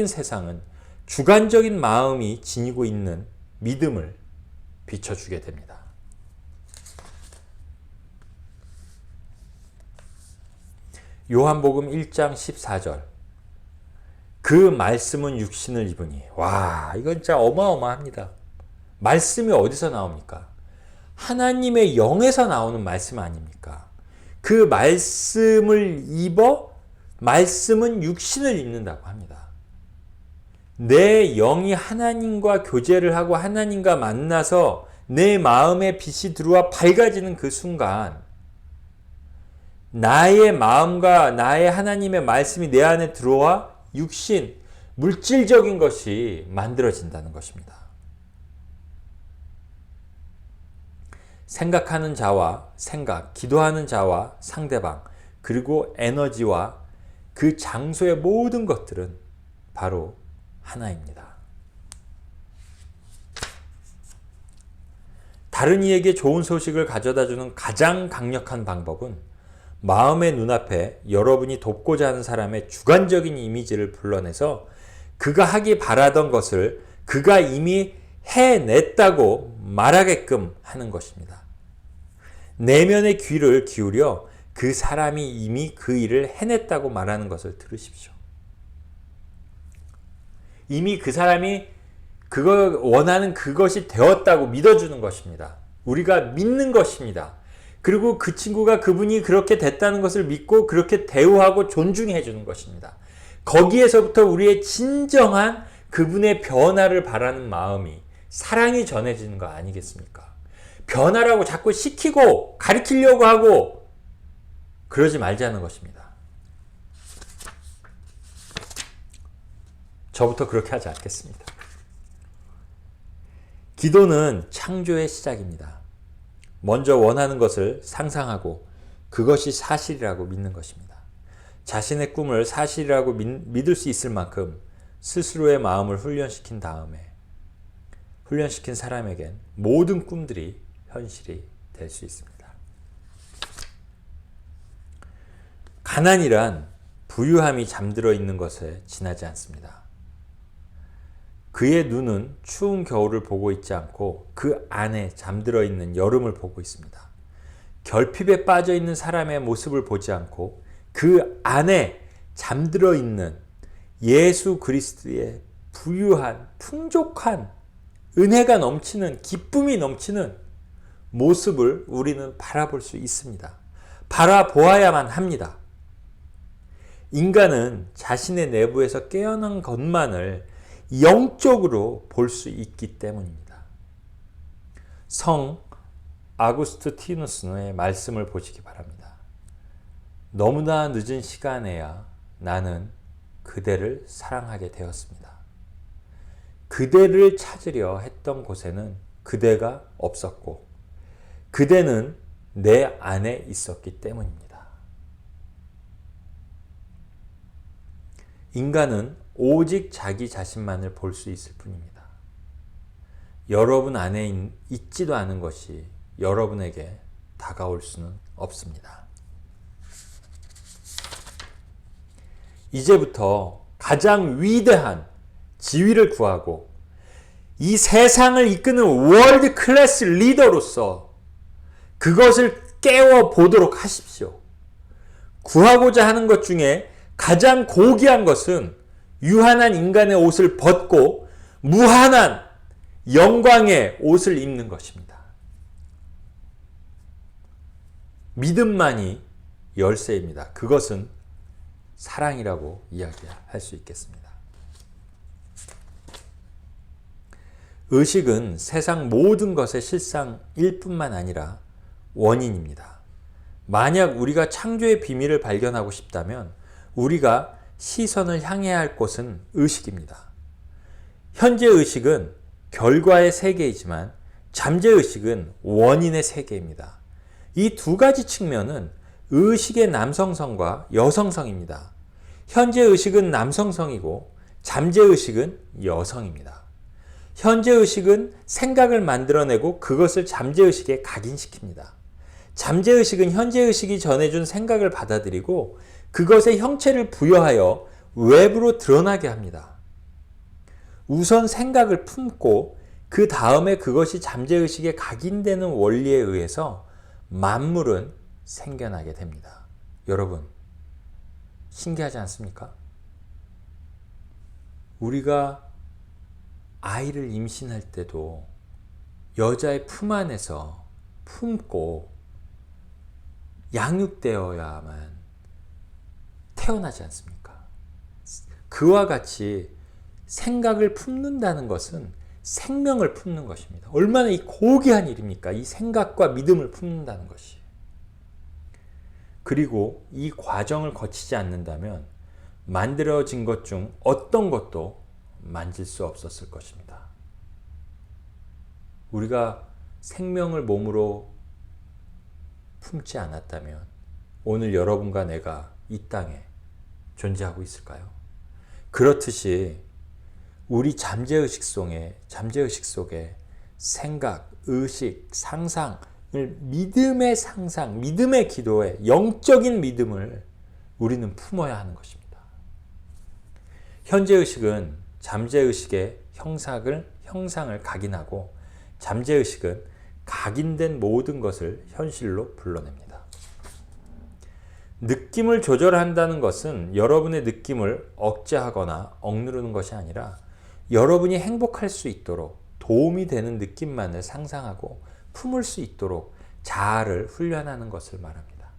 세상은 주관적인 마음이 지니고 있는 믿음을 비춰주게 됩니다. 요한복음 1장 14절 그 말씀은 육신을 입으니 와 이건 진짜 어마어마합니다. 말씀이 어디서 나옵니까? 하나님의 영에서 나오는 말씀 아닙니까? 그 말씀을 입어 말씀은 육신을 입는다고 합니다. 내 영이 하나님과 교제를 하고 하나님과 만나서 내 마음에 빛이 들어와 밝아지는 그 순간 나의 마음과 나의 하나님의 말씀이 내 안에 들어와 육신, 물질적인 것이 만들어진다는 것입니다. 생각하는 자와 생각, 기도하는 자와 상대방, 그리고 에너지와 그 장소의 모든 것들은 바로 하나입니다. 다른 이에게 좋은 소식을 가져다주는 가장 강력한 방법은 마음의 눈앞에 여러분이 돕고자 하는 사람의 주관적인 이미지를 불러내서 그가 하기 바라던 것을 그가 이미 해냈다고 말하게끔 하는 것입니다. 내면의 귀를 기울여 그 사람이 이미 그 일을 해냈다고 말하는 것을 들으십시오. 이미 그 사람이 그거 원하는 그것이 되었다고 믿어주는 것입니다. 우리가 믿는 것입니다. 그리고 그 친구가 그분이 그렇게 됐다는 것을 믿고 그렇게 대우하고 존중해 주는 것입니다. 거기에서부터 우리의 진정한 그분의 변화를 바라는 마음이 사랑이 전해지는 거 아니겠습니까? 변화라고 자꾸 시키고 가리키려고 하고 그러지 말자는 것입니다. 저부터 그렇게 하지 않겠습니다. 기도는 창조의 시작입니다. 먼저 원하는 것을 상상하고 그것이 사실이라고 믿는 것입니다. 자신의 꿈을 사실이라고 믿을 수 있을 만큼 스스로의 마음을 훈련시킨 다음에 훈련시킨 사람에겐 모든 꿈들이 현실이 될 수 있습니다. 가난이란 부유함이 잠들어 있는 것에 지나지 않습니다. 그의 눈은 추운 겨울을 보고 있지 않고 그 안에 잠들어 있는 여름을 보고 있습니다. 결핍에 빠져 있는 사람의 모습을 보지 않고 그 안에 잠들어 있는 예수 그리스도의 부유한, 풍족한, 은혜가 넘치는, 기쁨이 넘치는 모습을 우리는 바라볼 수 있습니다. 바라보아야만 합니다. 인간은 자신의 내부에서 깨어난 것만을 영적으로 볼 수 있기 때문입니다. 성 아구스티누스의 말씀을 보시기 바랍니다. 너무나 늦은 시간에야 나는 그대를 사랑하게 되었습니다. 그대를 찾으려 했던 곳에는 그대가 없었고 그대는 내 안에 있었기 때문입니다. 인간은 오직 자기 자신만을 볼 수 있을 뿐입니다. 여러분 안에 있지도 않은 것이 여러분에게 다가올 수는 없습니다. 이제부터 가장 위대한 지위를 구하고 이 세상을 이끄는 월드 클래스 리더로서 그것을 깨워 보도록 하십시오. 구하고자 하는 것 중에 가장 고귀한 것은 유한한 인간의 옷을 벗고 무한한 영광의 옷을 입는 것입니다. 믿음만이 열쇠입니다. 그것은 사랑이라고 이야기할 수 있겠습니다. 의식은 세상 모든 것의 실상일 뿐만 아니라 원인입니다. 만약 우리가 창조의 비밀을 발견하고 싶다면 우리가 시선을 향해야 할 곳은 의식입니다. 현재 의식은 결과의 세계이지만 잠재 의식은 원인의 세계입니다. 이 두 가지 측면은 의식의 남성성과 여성성입니다. 현재 의식은 남성성이고 잠재 의식은 여성입니다. 현재 의식은 생각을 만들어내고 그것을 잠재 의식에 각인시킵니다. 잠재 의식은 현재 의식이 전해준 생각을 받아들이고 그것의 형체를 부여하여 외부로 드러나게 합니다. 우선 생각을 품고 그 다음에 그것이 잠재의식에 각인되는 원리에 의해서 만물은 생겨나게 됩니다. 여러분, 신기하지 않습니까? 우리가 아이를 임신할 때도 여자의 품 안에서 품고 양육되어야만 태어나지 않습니까? 그와 같이 생각을 품는다는 것은 생명을 품는 것입니다. 얼마나 이 고귀한 일입니까? 이 생각과 믿음을 품는다는 것이. 그리고 이 과정을 거치지 않는다면 만들어진 것 중 어떤 것도 만질 수 없었을 것입니다. 우리가 생명을 몸으로 품지 않았다면 오늘 여러분과 내가 이 땅에 존재하고 있을까요? 그렇듯이 우리 잠재의식 속에 생각, 의식, 상상을 믿음의 상상, 믿음의 기도에 영적인 믿음을 우리는 품어야 하는 것입니다. 현재의식은 잠재의식의 형상을 각인하고 잠재의식은 각인된 모든 것을 현실로 불러냅니다. 느낌을 조절한다는 것은 여러분의 느낌을 억제하거나 억누르는 것이 아니라 여러분이 행복할 수 있도록 도움이 되는 느낌만을 상상하고 품을 수 있도록 자아를 훈련하는 것을 말합니다.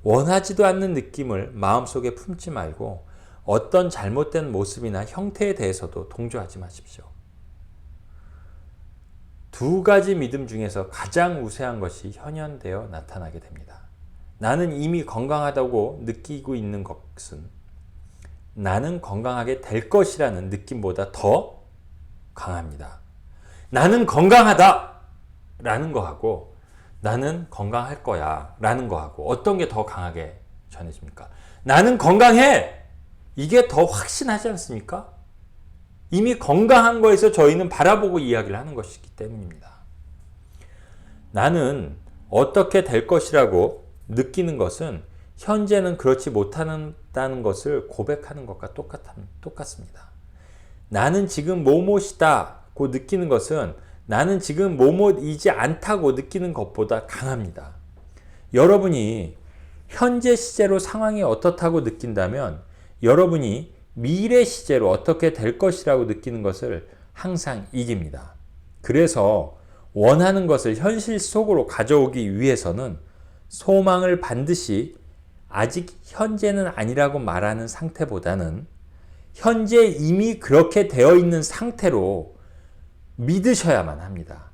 원하지도 않는 느낌을 마음속에 품지 말고 어떤 잘못된 모습이나 형태에 대해서도 동조하지 마십시오. 두 가지 믿음 중에서 가장 우세한 것이 현현되어 나타나게 됩니다. 나는 이미 건강하다고 느끼고 있는 것은 나는 건강하게 될 것이라는 느낌보다 더 강합니다. 나는 건강하다 라는 거하고 나는 건강할 거야 라는 거하고 어떤 게 더 강하게 전해집니까? 나는 건강해! 이게 더 확신하지 않습니까? 이미 건강한 거에서 저희는 바라보고 이야기를 하는 것이기 때문입니다. 나는 어떻게 될 것이라고 느끼는 것은 현재는 그렇지 못한다는 것을 고백하는 것과 똑같습니다. 나는 지금 뭐뭐이다고 느끼는 것은 나는 지금 뭐뭐이지 않다고 느끼는 것보다 강합니다. 여러분이 현재 시제로 상황이 어떻다고 느낀다면 여러분이 미래 시제로 어떻게 될 것이라고 느끼는 것을 항상 이깁니다. 그래서 원하는 것을 현실 속으로 가져오기 위해서는 소망을 반드시 아직 현재는 아니라고 말하는 상태보다는 현재 이미 그렇게 되어 있는 상태로 믿으셔야만 합니다.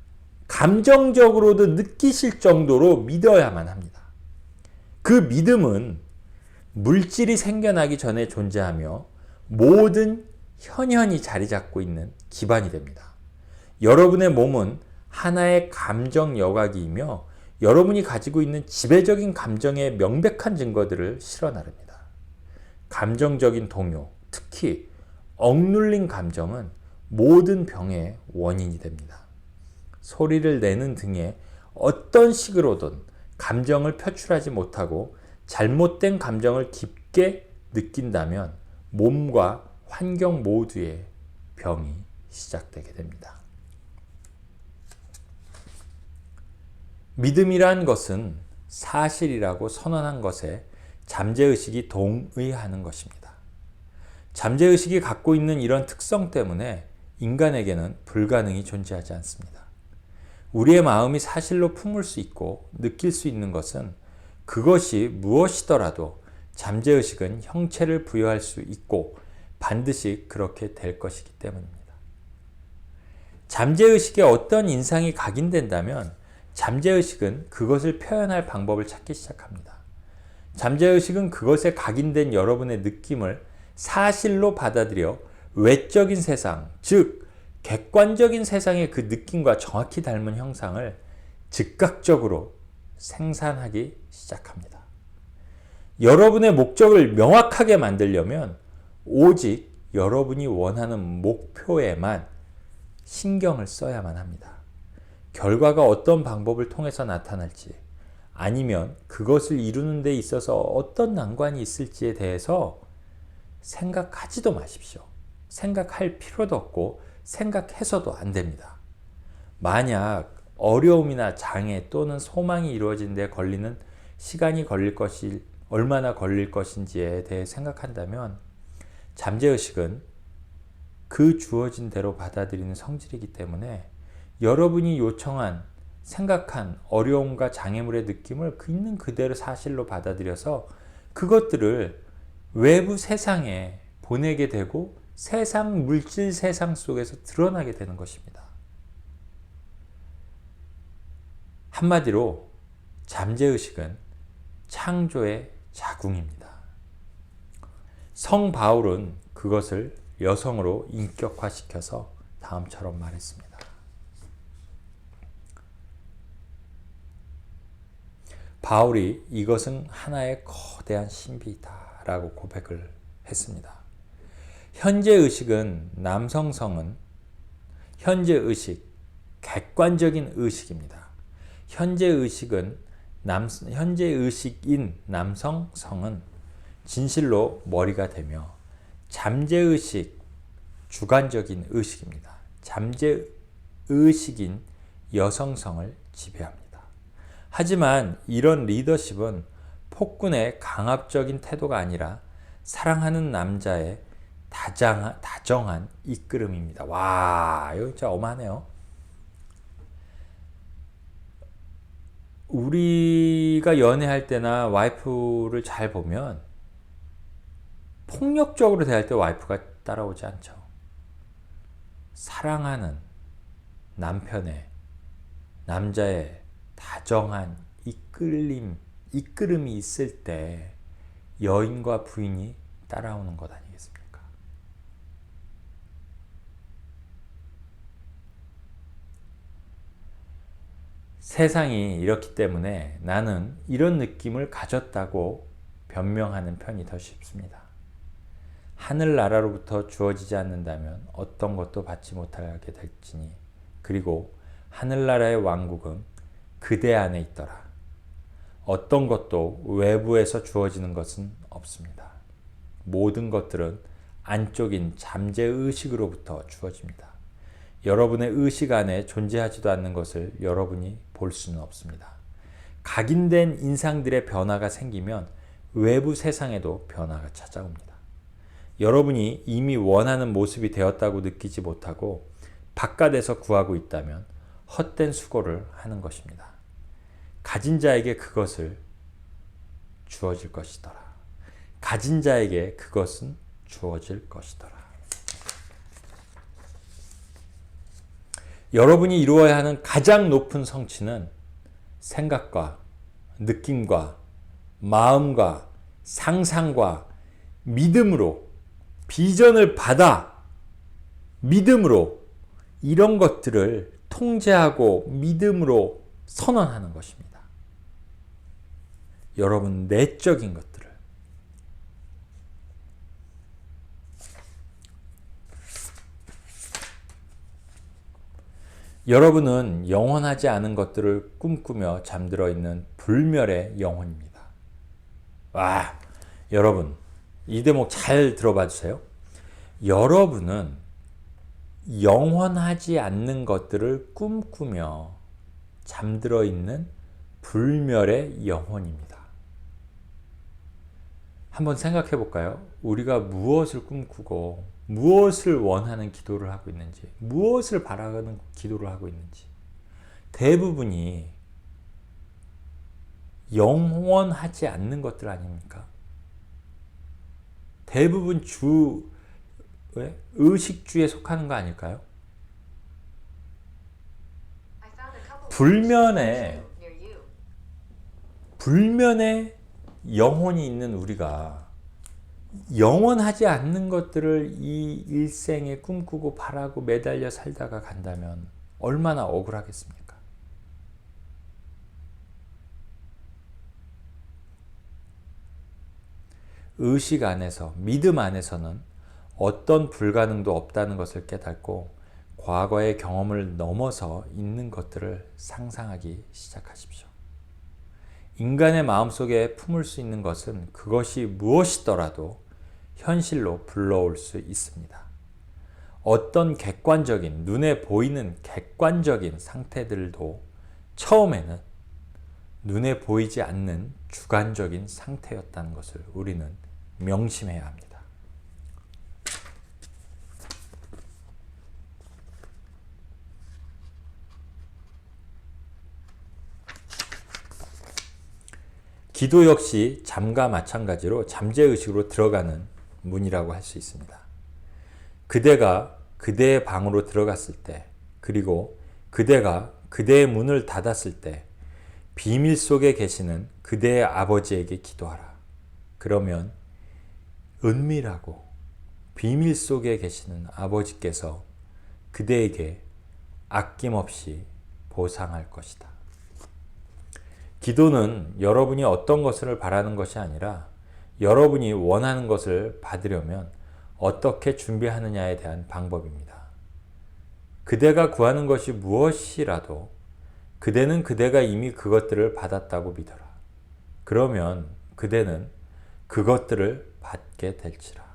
감정적으로도 느끼실 정도로 믿어야만 합니다. 그 믿음은 물질이 생겨나기 전에 존재하며 모든 현현이 자리 잡고 있는 기반이 됩니다. 여러분의 몸은 하나의 감정 여과기이며 여러분이 가지고 있는 지배적인 감정의 명백한 증거들을 실어 나릅니다. 감정적인 동요, 특히 억눌린 감정은 모든 병의 원인이 됩니다. 소리를 내는 등의 어떤 식으로든 감정을 표출하지 못하고 잘못된 감정을 깊게 느낀다면 몸과 환경 모두의 병이 시작되게 됩니다. 믿음이란 것은 사실이라고 선언한 것에 잠재의식이 동의하는 것입니다. 잠재의식이 갖고 있는 이런 특성 때문에 인간에게는 불가능이 존재하지 않습니다. 우리의 마음이 사실로 품을 수 있고 느낄 수 있는 것은 그것이 무엇이더라도 잠재의식은 형체를 부여할 수 있고 반드시 그렇게 될 것이기 때문입니다. 잠재의식에 어떤 인상이 각인된다면 잠재의식은 그것을 표현할 방법을 찾기 시작합니다. 잠재의식은 그것에 각인된 여러분의 느낌을 사실로 받아들여 외적인 세상, 즉 객관적인 세상의 그 느낌과 정확히 닮은 형상을 즉각적으로 생산하기 시작합니다. 여러분의 목적을 명확하게 만들려면 오직 여러분이 원하는 목표에만 신경을 써야만 합니다. 결과가 어떤 방법을 통해서 나타날지 아니면 그것을 이루는 데 있어서 어떤 난관이 있을지에 대해서 생각하지도 마십시오. 생각할 필요도 없고 생각해서도 안 됩니다. 만약 어려움이나 장애 또는 소망이 이루어진 데 걸리는 시간이 얼마나 걸릴 것인지에 대해 생각한다면 잠재의식은 그 주어진 대로 받아들이는 성질이기 때문에 여러분이 요청한 생각한 어려움과 장애물의 느낌을 있는 그대로 사실로 받아들여서 그것들을 외부 세상에 보내게 되고 세상, 물질 세상 속에서 드러나게 되는 것입니다. 한마디로 잠재의식은 창조의 자궁입니다. 성 바울은 그것을 여성으로 인격화시켜서 다음처럼 말했습니다. 바울이 이것은 하나의 거대한 신비이다 라고 고백을 했습니다. 현재의식은 남성성은 현재의식, 객관적인 의식입니다. 현재의식인 남성성은 진실로 머리가 되며 잠재의식, 주관적인 의식입니다. 잠재의식인 여성성을 지배합니다. 하지만 이런 리더십은 폭군의 강압적인 태도가 아니라 사랑하는 남자의 다정한 이끌음입니다. 와, 이거 진짜 어마하네요. 우리가 연애할 때나 와이프를 잘 보면 폭력적으로 대할 때 와이프가 따라오지 않죠. 사랑하는 남자의 다정한 이끌음이 있을 때 여인과 부인이 따라오는 것 아니겠습니까? 세상이 이렇기 때문에 나는 이런 느낌을 가졌다고 변명하는 편이 더 쉽습니다. 하늘나라로부터 주어지지 않는다면 어떤 것도 받지 못하게 될지니 그리고 하늘나라의 왕국은 그대 안에 있더라. 어떤 것도 외부에서 주어지는 것은 없습니다. 모든 것들은 안쪽인 잠재의식으로부터 주어집니다. 여러분의 의식 안에 존재하지도 않는 것을 여러분이 볼 수는 없습니다. 각인된 인상들의 변화가 생기면 외부 세상에도 변화가 찾아옵니다. 여러분이 이미 원하는 모습이 되었다고 느끼지 못하고 바깥에서 구하고 있다면 헛된 수고를 하는 것입니다. 가진 자에게 그것을 주어질 것이더라. 가진 자에게 그것은 주어질 것이더라. 여러분이 이루어야 하는 가장 높은 성취는 생각과 느낌과 마음과 상상과 믿음으로 비전을 받아 믿음으로 이런 것들을 통제하고 믿음으로 선언하는 것입니다. 여러분 내적인 것들을 여러분은 영원하지 않은 것들을 꿈꾸며 잠들어 있는 불멸의 영혼입니다. 와, 여러분 이 대목 잘 들어봐 주세요. 여러분은 영원하지 않는 것들을 꿈꾸며 잠들어 있는 불멸의 영혼입니다. 한번 생각해 볼까요? 우리가 무엇을 꿈꾸고 무엇을 원하는 기도를 하고 있는지, 무엇을 바라는 기도를 하고 있는지 대부분이 영원하지 않는 것들 아닙니까? 대부분 의식주에 속하는 거 아닐까요? 불면에 영혼이 있는 우리가 영원하지 않는 것들을 이 일생에 꿈꾸고 바라고 매달려 살다가 간다면 얼마나 억울하겠습니까? 의식 안에서, 믿음 안에서는 어떤 불가능도 없다는 것을 깨닫고 과거의 경험을 넘어서 있는 것들을 상상하기 시작하십시오. 인간의 마음속에 품을 수 있는 것은 그것이 무엇이더라도 현실로 불러올 수 있습니다. 어떤 객관적인, 눈에 보이는 객관적인 상태들도 처음에는 눈에 보이지 않는 주관적인 상태였다는 것을 우리는 명심해야 합니다. 기도 역시 잠과 마찬가지로 잠재의식으로 들어가는 문이라고 할 수 있습니다. 그대가 그대의 방으로 들어갔을 때, 그리고 그대가 그대의 문을 닫았을 때 비밀 속에 계시는 그대의 아버지에게 기도하라. 그러면 은밀하고 비밀 속에 계시는 아버지께서 그대에게 아낌없이 보상할 것이다. 기도는 여러분이 어떤 것을 바라는 것이 아니라 여러분이 원하는 것을 받으려면 어떻게 준비하느냐에 대한 방법입니다. 그대가 구하는 것이 무엇이라도 그대는 그대가 이미 그것들을 받았다고 믿어라. 그러면 그대는 그것들을 받게 될지라.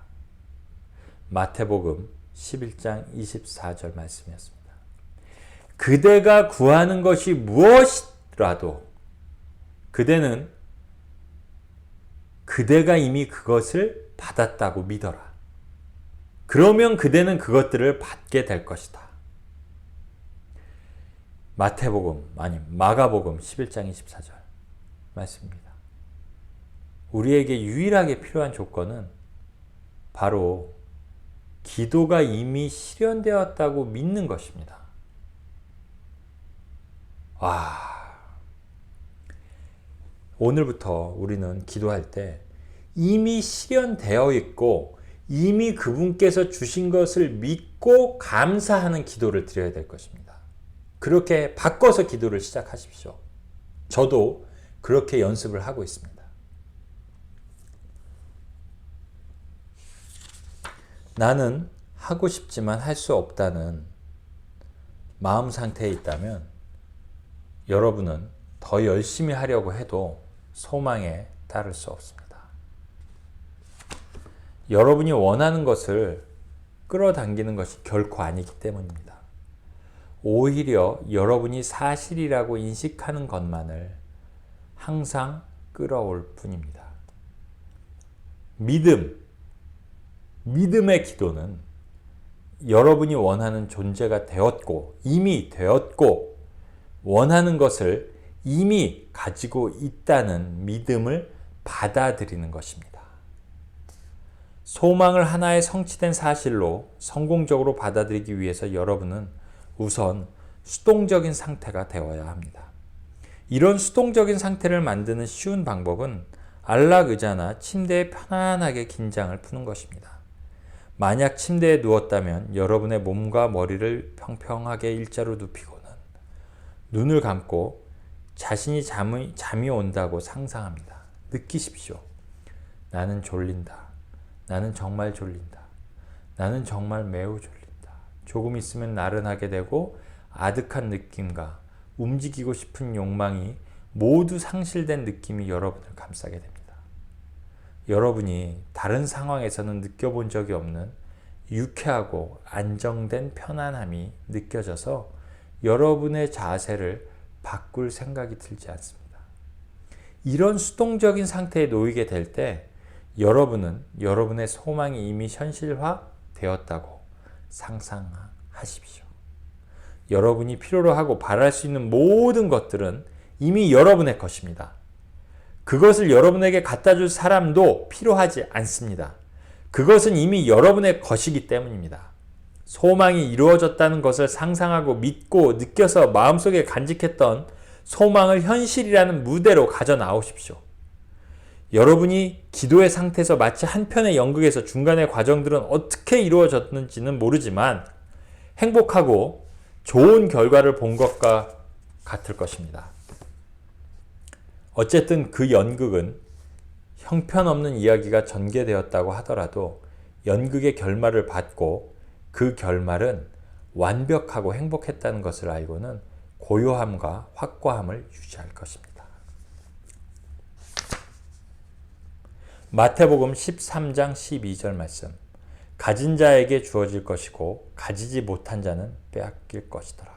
마태복음 11장 24절 말씀이었습니다. 그대가 구하는 것이 무엇이라도 그대는 그대가 이미 그것을 받았다고 믿어라. 그러면 그대는 그것들을 받게 될 것이다. 마태복음, 아니 마가복음 11장 24절 말씀입니다. 우리에게 유일하게 필요한 조건은 바로 기도가 이미 실현되었다고 믿는 것입니다. 와, 오늘부터 우리는 기도할 때 이미 실현되어 있고 이미 그분께서 주신 것을 믿고 감사하는 기도를 드려야 될 것입니다. 그렇게 바꿔서 기도를 시작하십시오. 저도 그렇게 연습을 하고 있습니다. 나는 하고 싶지만 할 수 없다는 마음 상태에 있다면 여러분은 더 열심히 하려고 해도 소망에 따를 수 없습니다. 여러분이 원하는 것을 끌어당기는 것이 결코 아니기 때문입니다. 오히려 여러분이 사실이라고 인식하는 것만을 항상 끌어올 뿐입니다. 믿음의 기도는 여러분이 원하는 존재가 되었고 이미 되었고 원하는 것을 이미 가지고 있다는 믿음을 받아들이는 것입니다. 소망을 하나의 성취된 사실로 성공적으로 받아들이기 위해서 여러분은 우선 수동적인 상태가 되어야 합니다. 이런 수동적인 상태를 만드는 쉬운 방법은 안락의자나 침대에 편안하게 긴장을 푸는 것입니다. 만약 침대에 누웠다면 여러분의 몸과 머리를 평평하게 일자로 눕히고는 눈을 감고 자신이 잠이 온다고 상상합니다. 느끼십시오. 나는 졸린다. 나는 정말 졸린다. 나는 정말 매우 졸린다. 조금 있으면 나른하게 되고 아득한 느낌과 움직이고 싶은 욕망이 모두 상실된 느낌이 여러분을 감싸게 됩니다. 여러분이 다른 상황에서는 느껴본 적이 없는 유쾌하고 안정된 편안함이 느껴져서 여러분의 자세를 바꿀 생각이 들지 않습니다. 이런 수동적인 상태에 놓이게 될 때 여러분은 여러분의 소망이 이미 현실화되었다고 상상하십시오. 여러분이 필요로 하고 바랄 수 있는 모든 것들은 이미 여러분의 것입니다. 그것을 여러분에게 갖다 줄 사람도 필요하지 않습니다. 그것은 이미 여러분의 것이기 때문입니다. 소망이 이루어졌다는 것을 상상하고 믿고 느껴서 마음속에 간직했던 소망을 현실이라는 무대로 가져 나오십시오. 여러분이 기도의 상태에서 마치 한 편의 연극에서 중간의 과정들은 어떻게 이루어졌는지는 모르지만 행복하고 좋은 결과를 본 것과 같을 것입니다. 어쨌든 그 연극은 형편없는 이야기가 전개되었다고 하더라도 연극의 결말을 받고 그 결말은 완벽하고 행복했다는 것을 알고는 고요함과 확고함을 유지할 것입니다. 마태복음 13장 12절 말씀. 가진 자에게 주어질 것이고 가지지 못한 자는 빼앗길 것이더라.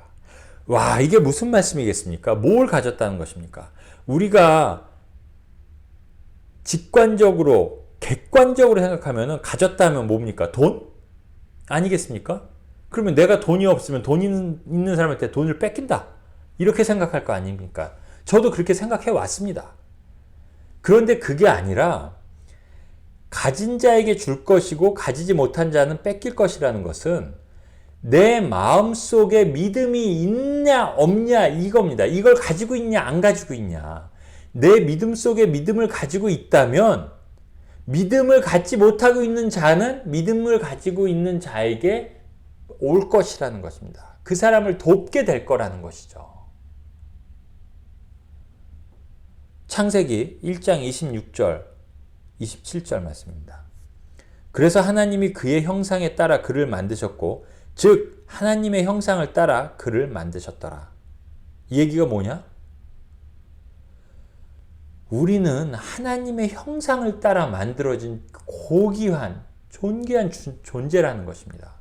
와, 이게 무슨 말씀이겠습니까? 뭘 가졌다는 것입니까? 우리가 직관적으로 객관적으로 생각하면 가졌다 하면 뭡니까? 돈? 아니겠습니까? 그러면 내가 돈이 없으면 돈 있는 사람한테 돈을 뺏긴다. 이렇게 생각할 거 아닙니까? 저도 그렇게 생각해 왔습니다. 그런데 그게 아니라 가진 자에게 줄 것이고 가지지 못한 자는 뺏길 것이라는 것은 내 마음속에 믿음이 있냐 없냐 이겁니다. 이걸 가지고 있냐 안 가지고 있냐. 내 믿음 속에 믿음을 가지고 있다면 믿음을 갖지 못하고 있는 자는 믿음을 가지고 있는 자에게 올 것이라는 것입니다. 그 사람을 돕게 될 거라는 것이죠. 창세기 1장 26절, 27절 말씀입니다. 그래서 하나님이 그의 형상에 따라 그를 만드셨고 즉 하나님의 형상을 따라 그를 만드셨더라. 이 얘기가 뭐냐? 우리는 하나님의 형상을 따라 만들어진 고귀한 존귀한 존재라는 것입니다.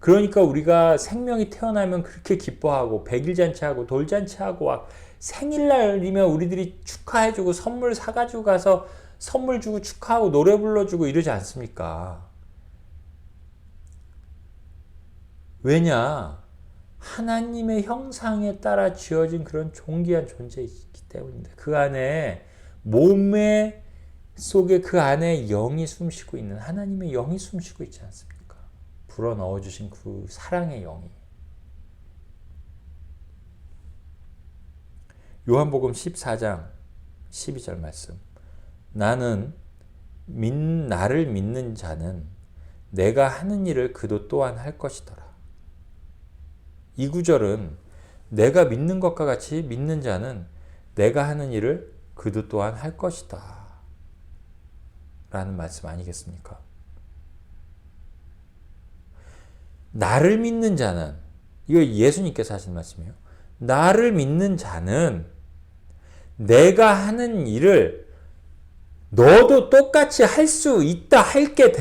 그러니까 우리가 생명이 태어나면 그렇게 기뻐하고 백일잔치하고 돌잔치하고 생일날이면 우리들이 축하해주고 선물 사가지고 가서 선물 주고 축하하고 노래 불러주고 이러지 않습니까? 왜냐? 하나님의 형상에 따라 지어진 그런 존귀한 존재이기 때문입니다. 그 안에 몸의 속에 그 안에 영이 숨쉬고 있는 하나님의 영이 숨쉬고 있지 않습니까? 불어넣어 주신 그 사랑의 영이. 요한복음 14장 12절 말씀. 나를 믿는 자는 내가 하는 일을 그도 또한 할 것이더라. 이 구절은 내가 믿는 것과 같이 믿는 자는 내가 하는 일을 그도 또한 할 것이다 라는 말씀 아니겠습니까? 나를 믿는 자는, 이거 예수님께서 하신 말씀이에요. 나를 믿는 자는 내가 하는 일을 너도 똑같이 할 수 있다, 하게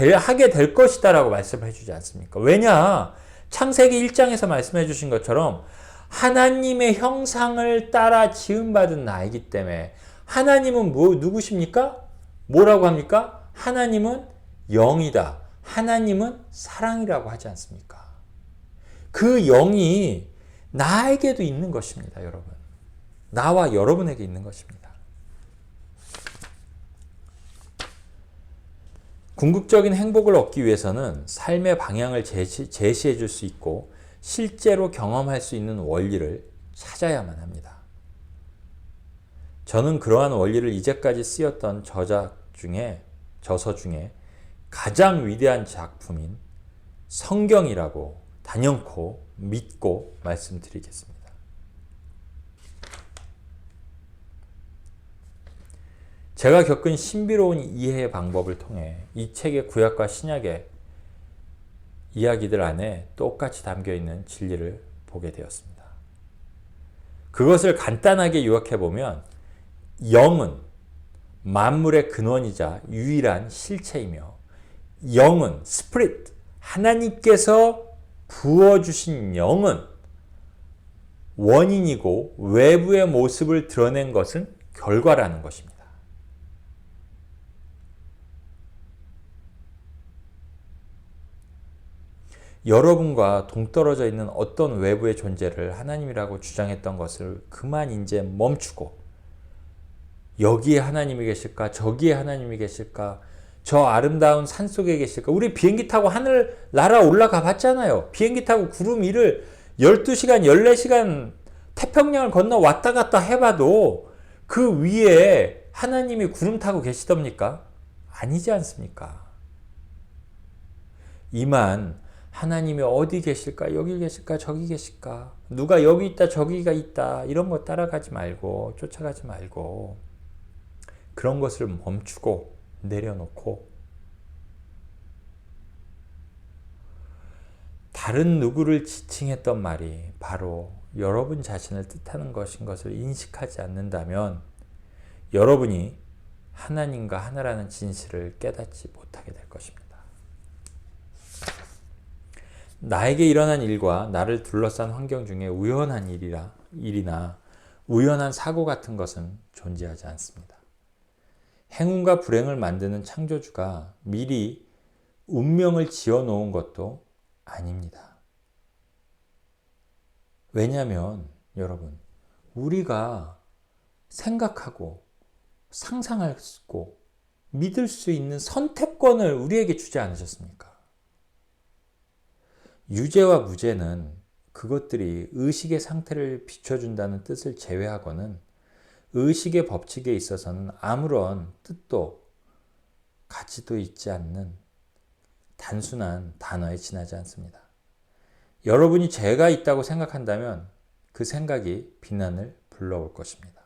될 것이다 라고 말씀을 해주지 않습니까? 왜냐? 창세기 1장에서 말씀해 주신 것처럼 하나님의 형상을 따라 지음받은 나이기 때문에 하나님은 누구십니까? 뭐라고 합니까? 하나님은 영이다. 하나님은 사랑이라고 하지 않습니까? 그 영이 나에게도 있는 것입니다, 여러분. 나와 여러분에게 있는 것입니다. 궁극적인 행복을 얻기 위해서는 삶의 방향을 제시해 줄 수 있고 실제로 경험할 수 있는 원리를 찾아야만 합니다. 저는 그러한 원리를 이제까지 쓰였던 저서 중에 가장 위대한 작품인 성경이라고 단연코 믿고 말씀드리겠습니다. 제가 겪은 신비로운 이해의 방법을 통해 이 책의 구약과 신약의 이야기들 안에 똑같이 담겨있는 진리를 보게 되었습니다. 그것을 간단하게 요약해보면 영은 만물의 근원이자 유일한 실체이며 영은 스피릿, 하나님께서 부어주신 영은 원인이고 외부의 모습을 드러낸 것은 결과라는 것입니다. 여러분과 동떨어져 있는 어떤 외부의 존재를 하나님이라고 주장했던 것을 그만 이제 멈추고 여기에 하나님이 계실까? 저기에 하나님이 계실까? 저 아름다운 산 속에 계실까? 우리 비행기 타고 하늘 날아 올라가 봤잖아요. 비행기 타고 구름 위를 12시간, 14시간 태평양을 건너 왔다 갔다 해봐도 그 위에 하나님이 구름 타고 계시답니까? 아니지 않습니까? 이만 하나님이 어디 계실까? 여기 계실까? 저기 계실까? 누가 여기 있다, 저기가 있다. 이런 거 따라가지 말고, 쫓아가지 말고, 그런 것을 멈추고, 내려놓고, 다른 누구를 지칭했던 말이 바로 여러분 자신을 뜻하는 것인 것을 인식하지 않는다면, 여러분이 하나님과 하나라는 진실을 깨닫지 못하게 될 것입니다. 나에게 일어난 일과 나를 둘러싼 환경 중에 우연한 일이나 우연한 사고 같은 것은 존재하지 않습니다. 행운과 불행을 만드는 창조주가 미리 운명을 지어놓은 것도 아닙니다. 왜냐하면 여러분, 우리가 생각하고 상상하고 믿을 수 있는 선택권을 우리에게 주지 않으셨습니까? 유죄와 무죄는 그것들이 의식의 상태를 비춰준다는 뜻을 제외하고는 의식의 법칙에 있어서는 아무런 뜻도 가지도 있지 않는 단순한 단어에 지나지 않습니다. 여러분이 죄가 있다고 생각한다면 그 생각이 비난을 불러올 것입니다.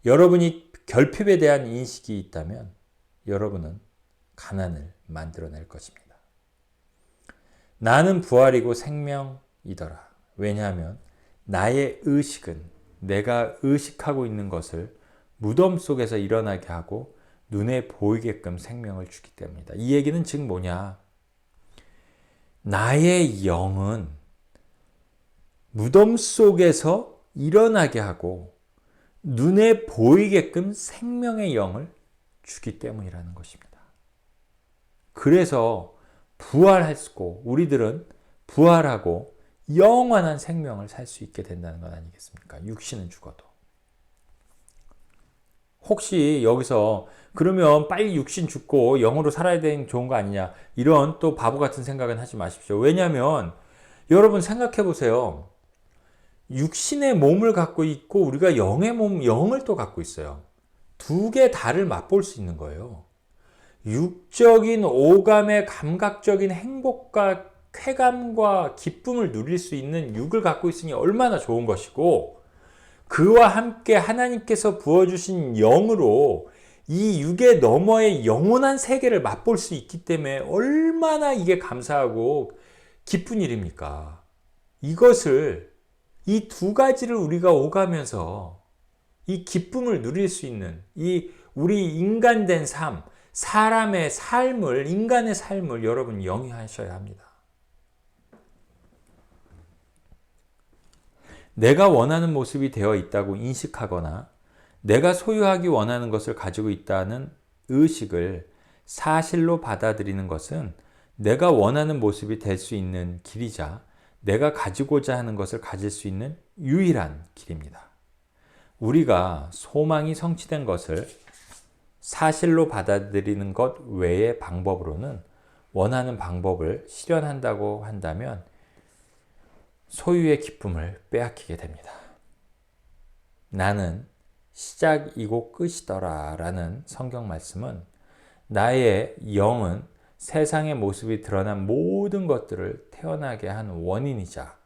여러분이 결핍에 대한 인식이 있다면 여러분은 가난을 만들어낼 것입니다. 나는 부활이고 생명이더라. 왜냐하면 나의 의식은 내가 의식하고 있는 것을 무덤 속에서 일어나게 하고 눈에 보이게끔 생명을 주기 때문이다. 이 얘기는 즉 뭐냐? 나의 영은 무덤 속에서 일어나게 하고 눈에 보이게끔 생명의 영을 주기 때문이라는 것입니다. 그래서 부활했고 우리들은 부활하고 영원한 생명을 살 수 있게 된다는 것 아니겠습니까? 육신은 죽어도. 혹시 여기서 그러면 빨리 육신 죽고 영으로 살아야 되는 좋은 거 아니냐, 이런 또 바보 같은 생각은 하지 마십시오. 왜냐하면 여러분 생각해 보세요. 육신의 몸을 갖고 있고 우리가 영의 몸, 영을 또 갖고 있어요. 두 개 다를 맛볼 수 있는 거예요. 육적인 오감의 감각적인 행복과 쾌감과 기쁨을 누릴 수 있는 육을 갖고 있으니 얼마나 좋은 것이고, 그와 함께 하나님께서 부어주신 영으로 이 육의 너머의 영원한 세계를 맛볼 수 있기 때문에 얼마나 이게 감사하고 기쁜 일입니까? 이것을, 이 두 가지를 우리가 오가면서 이 기쁨을 누릴 수 있는 이 우리 인간된 삶, 사람의 삶을, 인간의 삶을 여러분 영위하셔야 합니다. 내가 원하는 모습이 되어 있다고 인식하거나 내가 소유하기 원하는 것을 가지고 있다는 의식을 사실로 받아들이는 것은 내가 원하는 모습이 될 수 있는 길이자 내가 가지고자 하는 것을 가질 수 있는 유일한 길입니다. 우리가 소망이 성취된 것을 사실로 받아들이는 것 외의 방법으로는 원하는 방법을 실현한다고 한다면 소유의 기쁨을 빼앗기게 됩니다. 나는 시작이고 끝이더라 라는 성경 말씀은 나의 영은 세상의 모습이 드러난 모든 것들을 태어나게 한 원인이자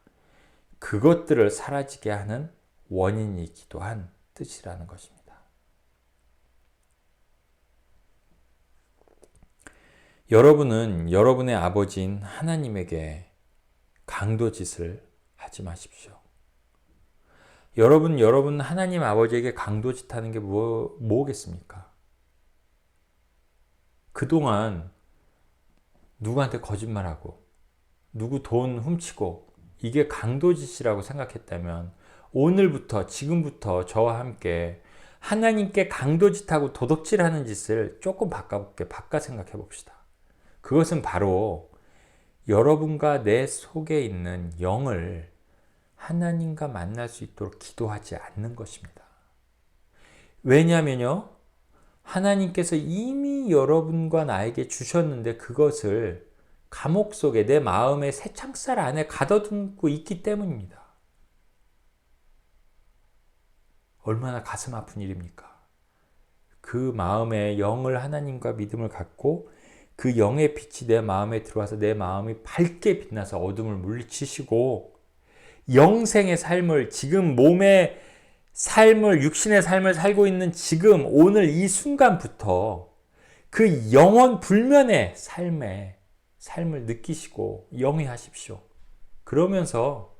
그것들을 사라지게 하는 원인이기도 한 뜻이라는 것입니다. 여러분은 여러분의 아버지인 하나님에게 강도짓을 하지 마십시오. 여러분 하나님 아버지에게 강도짓 하는 게 뭐겠습니까? 그동안 누구한테 거짓말하고 누구 돈 훔치고 이게 강도짓이라고 생각했다면 오늘부터, 지금부터 저와 함께 하나님께 강도짓하고 도덕질하는 짓을 조금 바꿔 생각해 봅시다. 그것은 바로 여러분과 내 속에 있는 영을 하나님과 만날 수 있도록 기도하지 않는 것입니다. 왜냐하면요, 하나님께서 이미 여러분과 나에게 주셨는데 그것을 감옥 속에 내 마음의 새 창살 안에 가둬두고 있기 때문입니다. 얼마나 가슴 아픈 일입니까? 그 마음의 영을 하나님과 믿음을 갖고 그 영의 빛이 내 마음에 들어와서 내 마음이 밝게 빛나서 어둠을 물리치시고 영생의 삶을, 지금 몸의 삶을, 육신의 삶을 살고 있는 지금 오늘 이 순간부터 그 영원 불면의 삶을 느끼시고 영위하십시오. 그러면서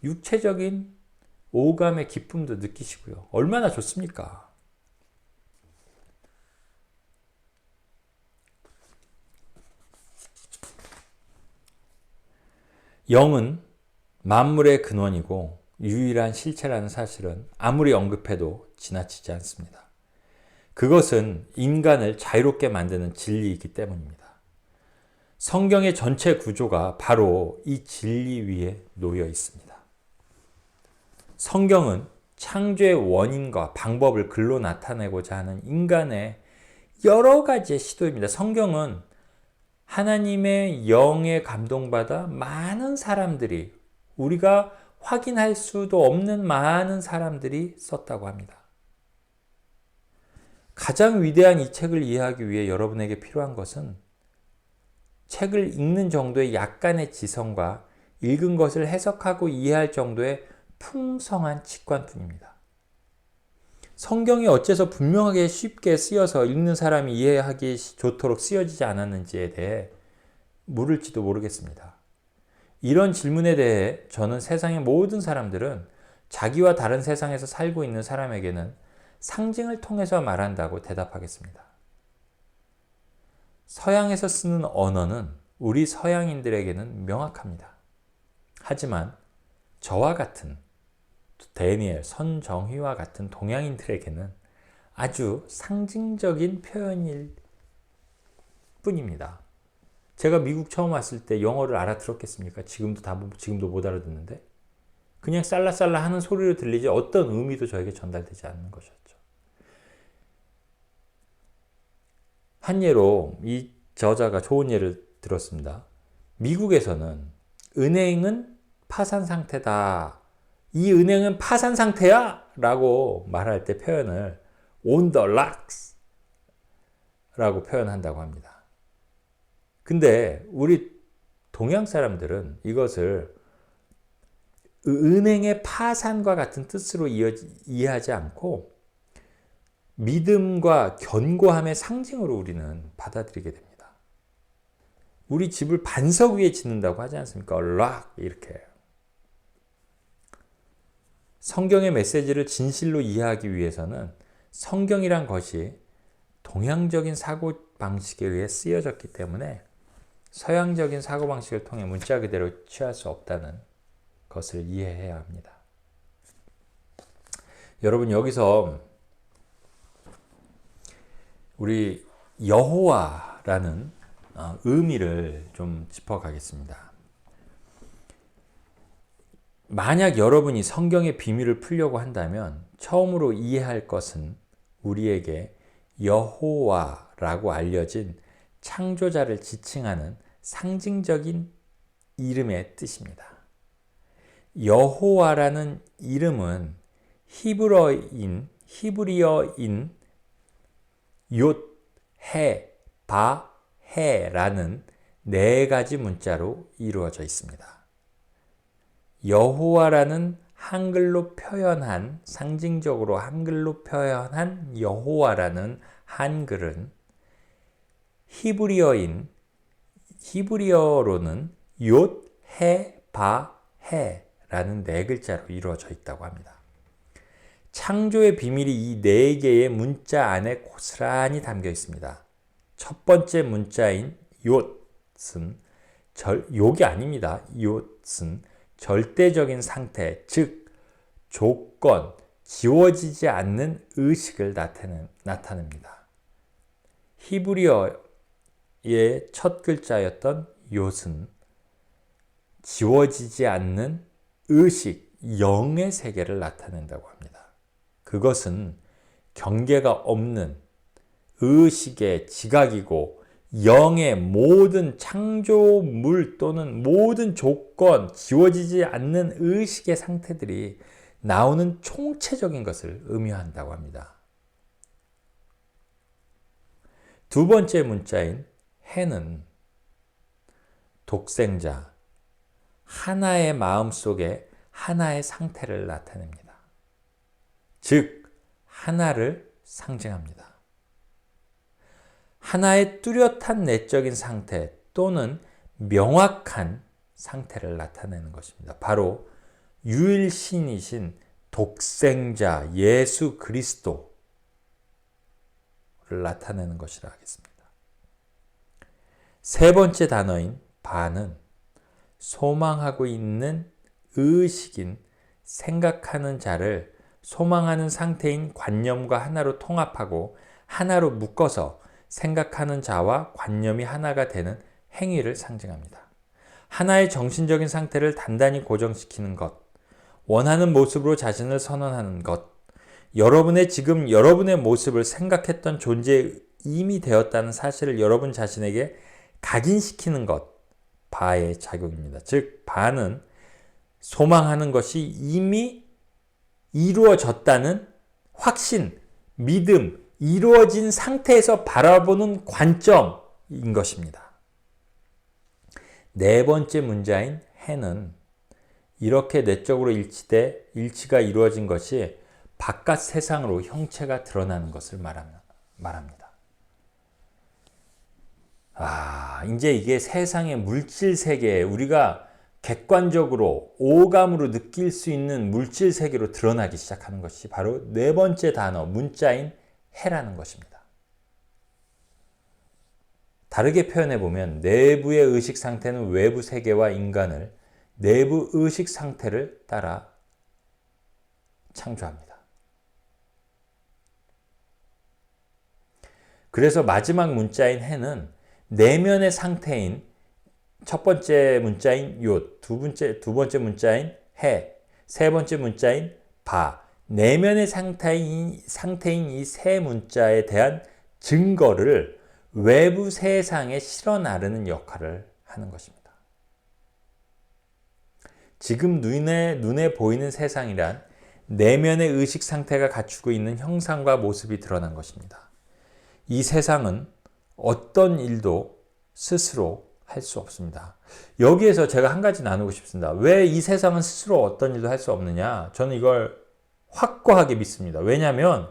육체적인 오감의 기쁨도 느끼시고요. 얼마나 좋습니까? 영은 만물의 근원이고 유일한 실체라는 사실은 아무리 언급해도 지나치지 않습니다. 그것은 인간을 자유롭게 만드는 진리이기 때문입니다. 성경의 전체 구조가 바로 이 진리 위에 놓여 있습니다. 성경은 창조의 원인과 방법을 글로 나타내고자 하는 인간의 여러 가지의 시도입니다. 성경은 하나님의 영에 감동받아 많은 사람들이, 우리가 확인할 수도 없는 많은 사람들이 썼다고 합니다. 가장 위대한 이 책을 이해하기 위해 여러분에게 필요한 것은 책을 읽는 정도의 약간의 지성과 읽은 것을 해석하고 이해할 정도의 풍성한 직관뿐입니다. 성경이 어째서 분명하게 쉽게 쓰여서 읽는 사람이 이해하기 좋도록 쓰여지지 않았는지에 대해 물을지도 모르겠습니다. 이런 질문에 대해 저는 세상의 모든 사람들은 자기와 다른 세상에서 살고 있는 사람에게는 상징을 통해서 말한다고 대답하겠습니다. 서양에서 쓰는 언어는 우리 서양인들에게는 명확합니다. 하지만 저와 같은 데니엘, 선정휘와 같은 동양인들에게는 아주 상징적인 표현일 뿐입니다. 제가 미국 처음 왔을 때 영어를 알아들었겠습니까? 지금도 못 알아듣는데 그냥 쌀라쌀라 하는 소리로 들리지 어떤 의미도 저에게 전달되지 않는 것이었죠. 한 예로 이 저자가 좋은 예를 들었습니다. 미국에서는 은행은 파산 상태다. 이 은행은 파산 상태야! 라고 말할 때 표현을 on the rocks 라고 표현한다고 합니다. 근데 우리 동양 사람들은 이것을 은행의 파산과 같은 뜻으로 이해하지 않고 믿음과 견고함의 상징으로 우리는 받아들이게 됩니다. 우리 집을 반석 위에 짓는다고 하지 않습니까? 락 이렇게. 성경의 메시지를 진실로 이해하기 위해서는 성경이란 것이 동양적인 사고방식에 의해 쓰여졌기 때문에 서양적인 사고방식을 통해 문자 그대로 취할 수 없다는 것을 이해해야 합니다. 여러분, 여기서 우리 여호와라는 의미를 좀 짚어가겠습니다. 만약 여러분이 성경의 비밀을 풀려고 한다면 처음으로 이해할 것은 우리에게 여호와라고 알려진 창조자를 지칭하는 상징적인 이름의 뜻입니다. 여호와라는 이름은 히브리어인 욤, 해, 바, 해라는 네 가지 문자로 이루어져 있습니다. 여호와라는 상징적으로 한글로 표현한 여호와라는 한글은 히브리어로는 욤, 해, 바, 해라는 네 글자로 이루어져 있다고 합니다. 창조의 비밀이 이 네 개의 문자 안에 고스란히 담겨 있습니다. 첫 번째 문자인 욤은 욕이 아닙니다. 욤은 절대적인 상태, 즉 조건, 지워지지 않는 의식을 나타냅니다. 히브리어의 첫 글자였던 욤은 지워지지 않는 의식, 영의 세계를 나타낸다고 합니다. 그것은 경계가 없는 의식의 지각이고 영의 모든 창조물 또는 모든 조건, 지워지지 않는 의식의 상태들이 나오는 총체적인 것을 의미한다고 합니다. 두 번째 문자인 해는 독생자, 하나의 마음 속에 하나의 상태를 나타냅니다. 즉, 하나를 상징합니다. 하나의 뚜렷한 내적인 상태 또는 명확한 상태를 나타내는 것입니다. 바로 유일신이신 독생자 예수 그리스도를 나타내는 것이라 하겠습니다. 세 번째 단어인 바는 소망하고 있는 의식인 생각하는 자를 소망하는 상태인 관념과 하나로 통합하고 하나로 묶어서 생각하는 자와 관념이 하나가 되는 행위를 상징합니다. 하나의 정신적인 상태를 단단히 고정시키는 것, 원하는 모습으로 자신을 선언하는 것, 여러분의 지금 여러분의 모습을 생각했던 존재의 이미 되었다는 사실을 여러분 자신에게 각인시키는 것, 바의 작용입니다. 즉 바는 소망하는 것이 이미 이루어졌다는 확신, 믿음, 이루어진 상태에서 바라보는 관점인 것입니다. 네 번째 문자인 해는 이렇게 내적으로 일치가 이루어진 것이 바깥 세상으로 형체가 드러나는 것을 말합니다. 이제 이게 세상의 물질 세계에 우리가 객관적으로 오감으로 느낄 수 있는 물질 세계로 드러나기 시작하는 것이 바로 네 번째 단어, 문자인 해라는 것입니다. 다르게 표현해 보면 내부의 의식 상태는 외부 세계와 인간을 내부 의식 상태를 따라 창조합니다. 그래서 마지막 문자인 해는 내면의 상태인 첫 번째 문자인 욤, 두 번째 문자인 해, 세 번째 문자인 바, 내면의 상태인 이 세 문자에 대한 증거를 외부 세상에 실어 나르는 역할을 하는 것입니다. 지금 눈에 보이는 세상이란 내면의 의식 상태가 갖추고 있는 형상과 모습이 드러난 것입니다. 이 세상은 어떤 일도 스스로 할 수 없습니다. 여기에서 제가 한 가지 나누고 싶습니다. 왜 이 세상은 스스로 어떤 일도 할 수 없느냐? 저는 이걸 확고하게 믿습니다. 왜냐하면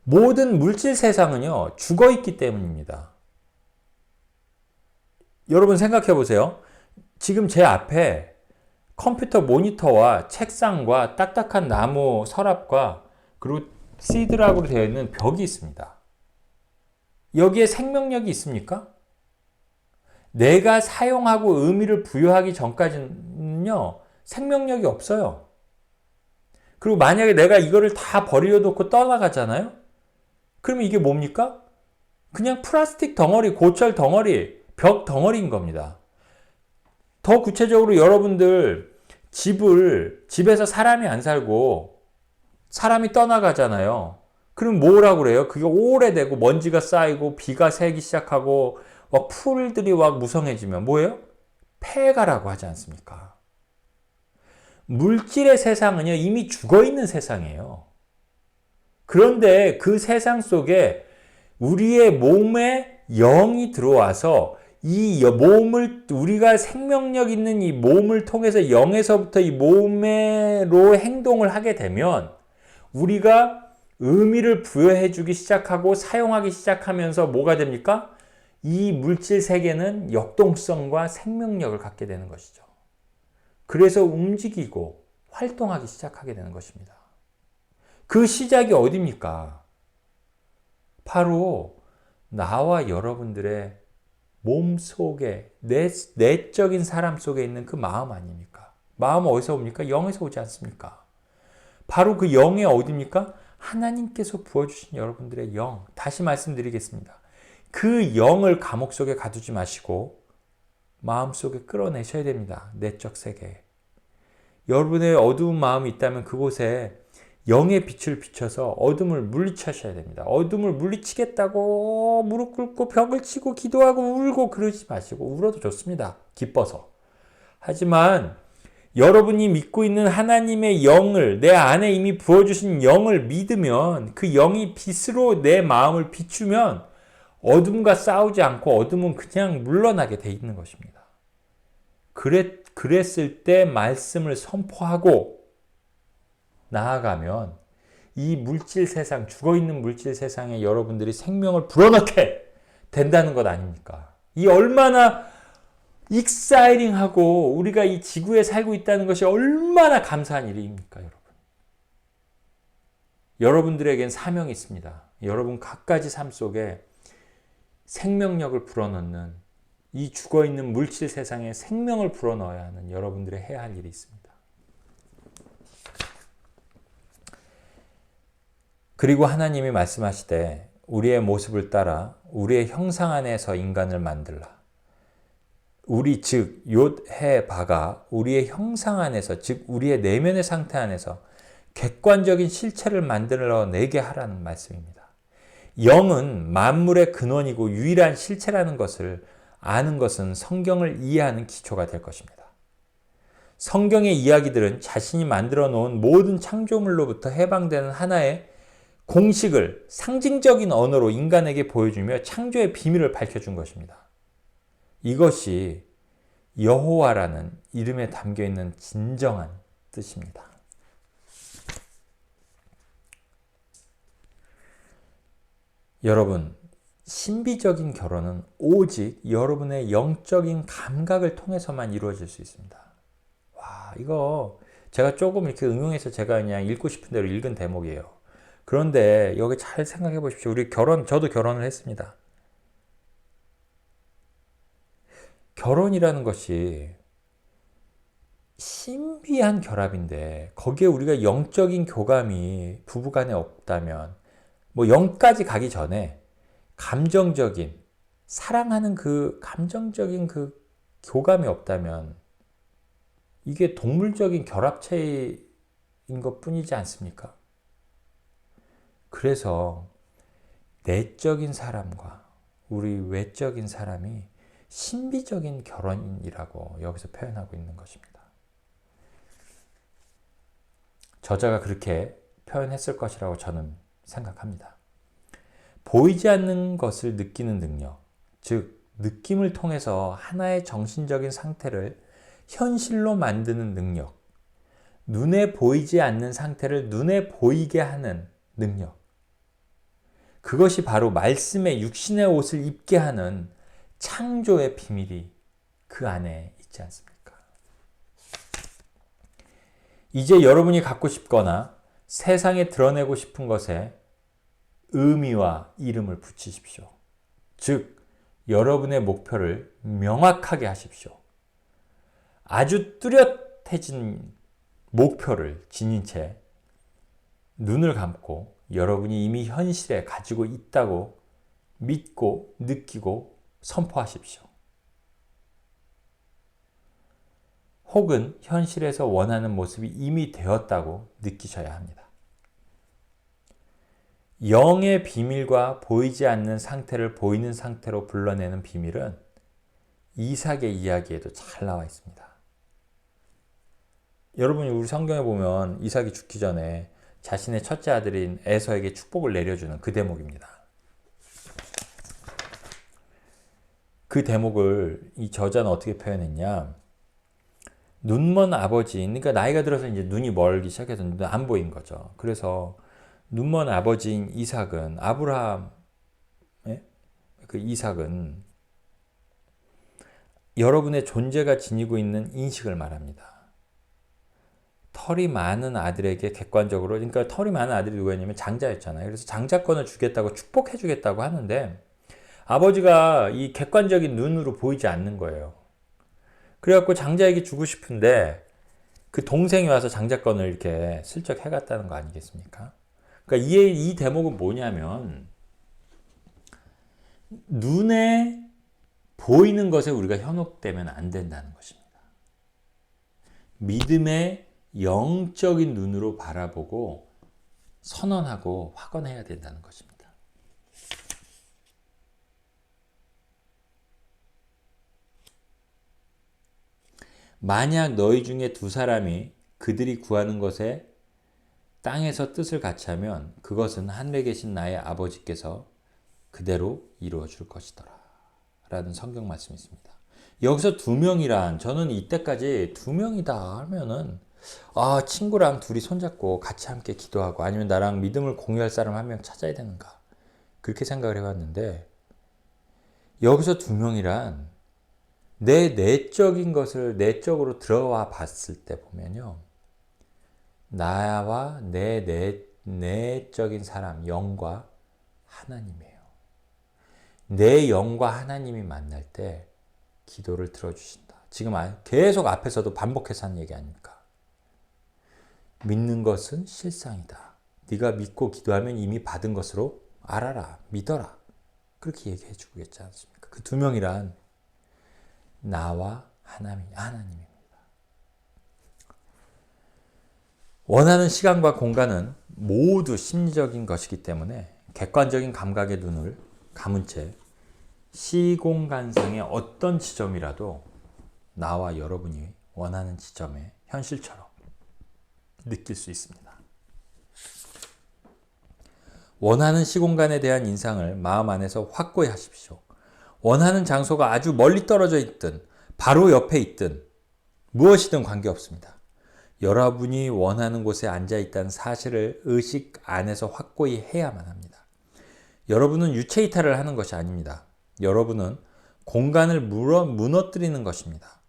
모든 물질 세상은요, 죽어 있기 때문입니다. 여러분 생각해 보세요. 지금 제 앞에 컴퓨터 모니터와 책상과 딱딱한 나무 서랍과 그리고 시드락으로 되어 있는 벽이 있습니다. 여기에 생명력이 있습니까? 내가 사용하고 의미를 부여하기 전까지는요, 생명력이 없어요. 그리고 만약에 내가 이거를 다 버려놓고 떠나가잖아요? 그러면 이게 뭡니까? 그냥 플라스틱 덩어리, 고철 덩어리, 벽 덩어리인 겁니다. 더 구체적으로 여러분들 집에서 사람이 안 살고 사람이 떠나가잖아요. 그럼 뭐라고 그래요? 그게 오래되고 먼지가 쌓이고 비가 새기 시작하고 풀들이 막 무성해지면 뭐예요? 폐가라고 하지 않습니까? 물질의 세상은요, 이미 죽어있는 세상이에요. 그런데 그 세상 속에 우리의 몸에 영이 들어와서 이 몸을, 우리가 생명력 있는 이 몸을 통해서 영에서부터 이 몸으로 행동을 하게 되면 우리가 의미를 부여해주기 시작하고 사용하기 시작하면서 뭐가 됩니까? 이 물질 세계는 역동성과 생명력을 갖게 되는 것이죠. 그래서 움직이고 활동하기 시작하게 되는 것입니다. 그 시작이 어디입니까? 바로 나와 여러분들의 몸 속에, 내적인 사람 속에 있는 그 마음 아닙니까? 마음은 어디서 옵니까? 영에서 오지 않습니까? 바로 그 영이 어디입니까? 하나님께서 부어주신 여러분들의 영. 다시 말씀드리겠습니다. 그 영을 감옥 속에 가두지 마시고 마음 속에 끌어내셔야 됩니다. 내적 세계에. 여러분의 어두운 마음이 있다면 그곳에 영의 빛을 비춰서 어둠을 물리치셔야 됩니다. 어둠을 물리치겠다고 무릎 꿇고 벽을 치고 기도하고 울고 그러지 마시고, 울어도 좋습니다. 기뻐서. 하지만 여러분이 믿고 있는 하나님의 영을, 내 안에 이미 부어주신 영을 믿으면, 그 영이 빛으로 내 마음을 비추면 어둠과 싸우지 않고 어둠은 그냥 물러나게 돼 있는 것입니다. 그랬을 때 말씀을 선포하고 나아가면 이 물질 세상, 죽어있는 물질 세상에 여러분들이 생명을 불어넣게 된다는 것 아닙니까? 이 얼마나 익사이링하고 우리가 이 지구에 살고 있다는 것이 얼마나 감사한 일입니까, 여러분? 여러분들에겐 사명이 있습니다. 여러분 각가지 삶 속에 생명력을 불어넣는, 이 죽어있는 물질 세상에 생명을 불어넣어야 하는 여러분들의 해야 할 일이 있습니다. 그리고 하나님이 말씀하시되 우리의 모습을 따라 우리의 형상 안에서 인간을 만들라. 우리 즉 욤, 해, 바가 우리의 형상 안에서, 즉 우리의 내면의 상태 안에서 객관적인 실체를 만들어내게 하라는 말씀입니다. 영은 만물의 근원이고 유일한 실체라는 것을 아는 것은 성경을 이해하는 기초가 될 것입니다. 성경의 이야기들은 자신이 만들어 놓은 모든 창조물로부터 해방되는 하나의 공식을 상징적인 언어로 인간에게 보여주며 창조의 비밀을 밝혀준 것입니다. 이것이 여호와라는 이름에 담겨 있는 진정한 뜻입니다. 여러분, 신비적인 결혼은 오직 여러분의 영적인 감각을 통해서만 이루어질 수 있습니다. 와, 이거 제가 조금 이렇게 응용해서 제가 그냥 읽고 싶은 대로 읽은 대목이에요. 그런데 여기 잘 생각해 보십시오. 저도 결혼을 했습니다. 결혼이라는 것이 신비한 결합인데 거기에 우리가 영적인 교감이 부부간에 없다면 뭐 영까지 가기 전에 감정적인 사랑하는 그 감정적인 그 교감이 없다면 이게 동물적인 결합체인 것 뿐이지 않습니까? 그래서 내적인 사람과 우리 외적인 사람이 신비적인 결혼이라고 여기서 표현하고 있는 것입니다. 저자가 그렇게 표현했을 것이라고 저는 생각합니다. 보이지 않는 것을 느끼는 능력, 즉 느낌을 통해서 하나의 정신적인 상태를 현실로 만드는 능력, 눈에 보이지 않는 상태를 눈에 보이게 하는 능력, 그것이 바로 말씀의 육신의 옷을 입게 하는 창조의 비밀이 그 안에 있지 않습니까? 이제 여러분이 갖고 싶거나 세상에 드러내고 싶은 것에 의미와 이름을 붙이십시오. 즉, 여러분의 목표를 명확하게 하십시오. 아주 뚜렷해진 목표를 지닌 채 눈을 감고 여러분이 이미 현실에 가지고 있다고 믿고 느끼고 선포하십시오. 혹은 현실에서 원하는 모습이 이미 되었다고 느끼셔야 합니다. 영의 비밀과 보이지 않는 상태를 보이는 상태로 불러내는 비밀은 이삭의 이야기에도 잘 나와 있습니다. 여러분이 우리 성경에 보면 이삭이 죽기 전에 자신의 첫째 아들인 에서에게 축복을 내려주는 그 대목입니다. 그 대목을 이 저자는 어떻게 표현했냐? 눈먼 아버지, 그러니까 나이가 들어서 이제 눈이 멀기 시작해서 눈이 안 보인 거죠. 그래서 눈먼 아버지인 이삭은 아브라함, 그 이삭은 여러분의 존재가 지니고 있는 인식을 말합니다. 털이 많은 아들에게 객관적으로, 그러니까 털이 많은 아들이 누구였냐면 장자였잖아요. 그래서 장자권을 주겠다고 축복해 주겠다고 하는데 아버지가 이 객관적인 눈으로 보이지 않는 거예요. 그래갖고 장자에게 주고 싶은데 그 동생이 와서 장자권을 이렇게 슬쩍 해갔다는 거 아니겠습니까? 그러니까 이 대목은 뭐냐면 눈에 보이는 것에 우리가 현혹되면 안 된다는 것입니다. 믿음의 영적인 눈으로 바라보고 선언하고 확언해야 된다는 것입니다. 만약 너희 중에 두 사람이 그들이 구하는 것에 땅에서 뜻을 같이 하면 그것은 하늘에 계신 나의 아버지께서 그대로 이루어 줄 것이더라. 라는 성경 말씀이 있습니다. 여기서 두 명이란, 저는 이때까지 두 명이다 하면은 친구랑 둘이 손잡고 같이 함께 기도하고 아니면 나랑 믿음을 공유할 사람 한 명 찾아야 되는가, 그렇게 생각을 해봤는데 여기서 두 명이란 내 내적인 것을 내적으로 들어와 봤을 때 보면요, 나와 내 내적인 사람, 영과 하나님이에요. 내 영과 하나님이 만날 때 기도를 들어주신다. 지금 계속 앞에서도 반복해서 한 얘기 아닙니까? 믿는 것은 실상이다. 네가 믿고 기도하면 이미 받은 것으로 알아라, 믿어라. 그렇게 얘기해 주고 있지 않습니까? 그 두 명이란 나와 하나님입니다. 원하는 시간과 공간은 모두 심리적인 것이기 때문에 객관적인 감각의 눈을 감은 채 시공간상의 어떤 지점이라도 나와 여러분이 원하는 지점에 현실처럼 느낄 수 있습니다. 원하는 시공간에 대한 인상을 마음 안에서 확고히 하십시오. 원하는 장소가 아주 멀리 떨어져 있든 바로 옆에 있든 무엇이든 관계없습니다. 여러분이 원하는 곳에 앉아 있다는 사실을 의식 안에서 확고히 해야만 합니다. 여러분은 유체 이탈을 하는 것이 아닙니다. 여러분은 공간을 무너뜨리는 것입니다.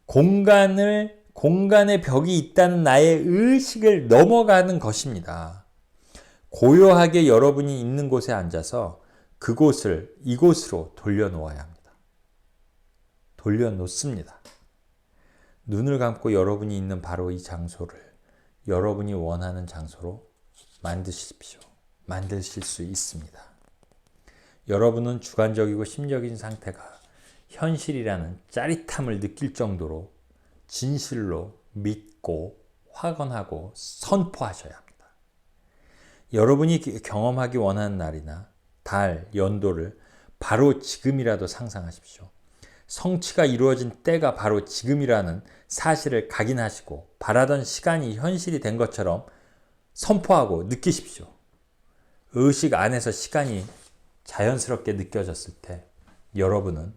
공간의 벽이 있다는 나의 의식을 넘어가는 것입니다. 고요하게 여러분이 있는 곳에 앉아서 그곳을 이곳으로 돌려놓아야 합니다. 돌려놓습니다. 눈을 감고 여러분이 있는 바로 이 장소를 여러분이 원하는 장소로 만드십시오. 만드실 수 있습니다. 여러분은 주관적이고 심적인 상태가 현실이라는 짜릿함을 느낄 정도로 진실로 믿고 확언하고 선포하셔야 합니다. 여러분이 경험하기 원하는 날이나 달, 연도를 바로 지금이라도 상상하십시오. 성취가 이루어진 때가 바로 지금이라는 사실을 각인하시고 바라던 시간이 현실이 된 것처럼 선포하고 느끼십시오. 의식 안에서 시간이 자연스럽게 느껴졌을 때 여러분은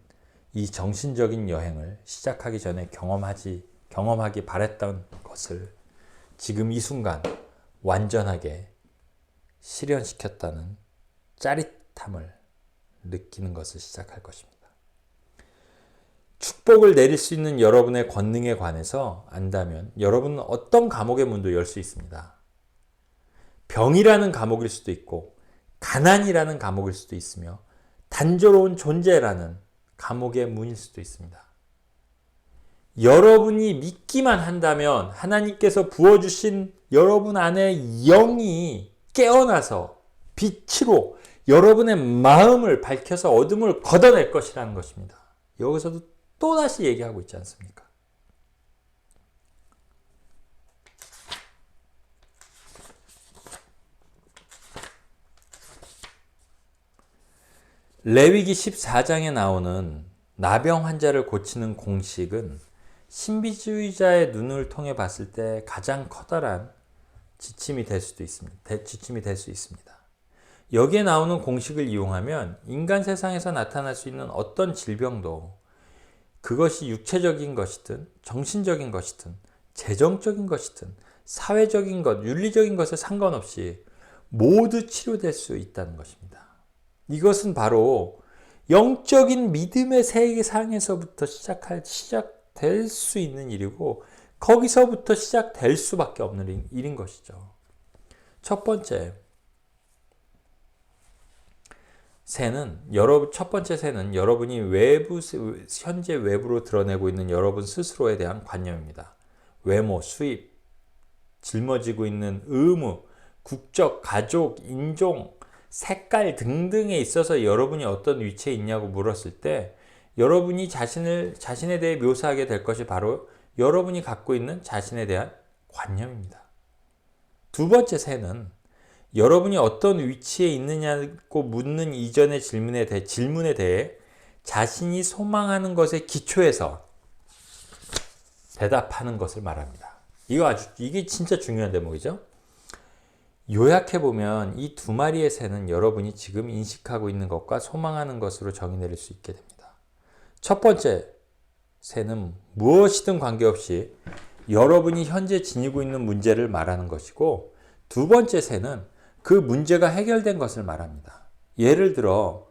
이 정신적인 여행을 시작하기 전에 경험하기 바랬던 것을 지금 이 순간 완전하게 실현시켰다는 짜릿함을 느끼는 것을 시작할 것입니다. 축복을 내릴 수 있는 여러분의 권능에 관해서 안다면 여러분은 어떤 감옥의 문도 열 수 있습니다. 병이라는 감옥일 수도 있고 가난이라는 감옥일 수도 있으며 단조로운 존재라는 감옥의 문일 수도 있습니다. 여러분이 믿기만 한다면 하나님께서 부어주신 여러분 안에 영이 깨어나서 빛으로 여러분의 마음을 밝혀서 어둠을 걷어낼 것이라는 것입니다. 여기서도 또다시 얘기하고 있지 않습니까? 레위기 14장에 나오는 나병 환자를 고치는 공식은 신비주의자의 눈을 통해 봤을 때 가장 커다란 지침이 될 수 있습니다. 여기에 나오는 공식을 이용하면 인간 세상에서 나타날 수 있는 어떤 질병도 그것이 육체적인 것이든 정신적인 것이든 재정적인 것이든 사회적인 것, 윤리적인 것에 상관없이 모두 치료될 수 있다는 것입니다. 이것은 바로 영적인 믿음의 세계상에서부터 시작될 수 있는 일이고 거기서부터 시작될 수밖에 없는 일인 것이죠. 첫 번째 새는 여러분이 현재 외부로 드러내고 있는 여러분 스스로에 대한 관념입니다. 외모, 수입, жил머지고 있는 의무, 국적, 가족, 인종, 색깔 등등에 있어서 여러분이 어떤 위치에 있냐고 물었을 때 여러분이 자신에 대해 묘사하게 될 것이 바로 여러분이 갖고 있는 자신에 대한 관념입니다. 두 번째 새는 여러분이 어떤 위치에 있느냐고 묻는 이전의 질문에 대해 자신이 소망하는 것에 기초해서 대답하는 것을 말합니다. 이게 진짜 중요한 대목이죠. 요약해보면 이 두 마리의 새는 여러분이 지금 인식하고 있는 것과 소망하는 것으로 정의 내릴 수 있게 됩니다. 첫 번째 새는 무엇이든 관계없이 여러분이 현재 지니고 있는 문제를 말하는 것이고 두 번째 새는 그 문제가 해결된 것을 말합니다. 예를 들어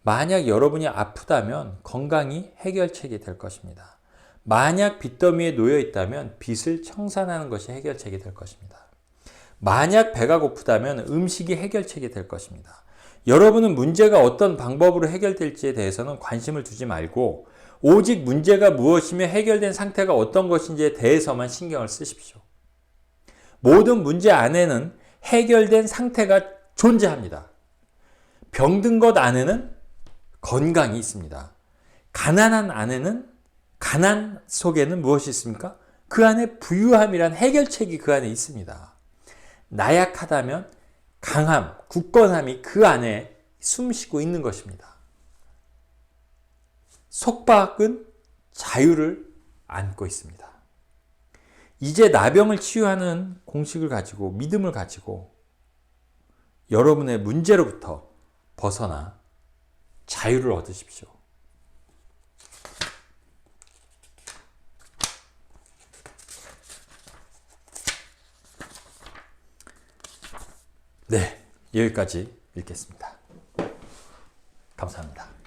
만약 여러분이 아프다면 건강이 해결책이 될 것입니다. 만약 빚더미에 놓여 있다면 빚을 청산하는 것이 해결책이 될 것입니다. 만약 배가 고프다면 음식이 해결책이 될 것입니다. 여러분은 문제가 어떤 방법으로 해결될지에 대해서는 관심을 두지 말고 오직 문제가 무엇이며 해결된 상태가 어떤 것인지에 대해서만 신경을 쓰십시오. 모든 문제 안에는 해결된 상태가 존재합니다. 병든 것 안에는 건강이 있습니다. 가난 속에는 무엇이 있습니까? 그 안에 부유함이란 해결책이 그 안에 있습니다. 나약하다면 강함, 굳건함이 그 안에 숨쉬고 있는 것입니다. 속박은 자유를 안고 있습니다. 이제 나병을 치유하는 공식을 가지고, 믿음을 가지고 여러분의 문제로부터 벗어나 자유를 얻으십시오. 네, 여기까지 읽겠습니다. 감사합니다.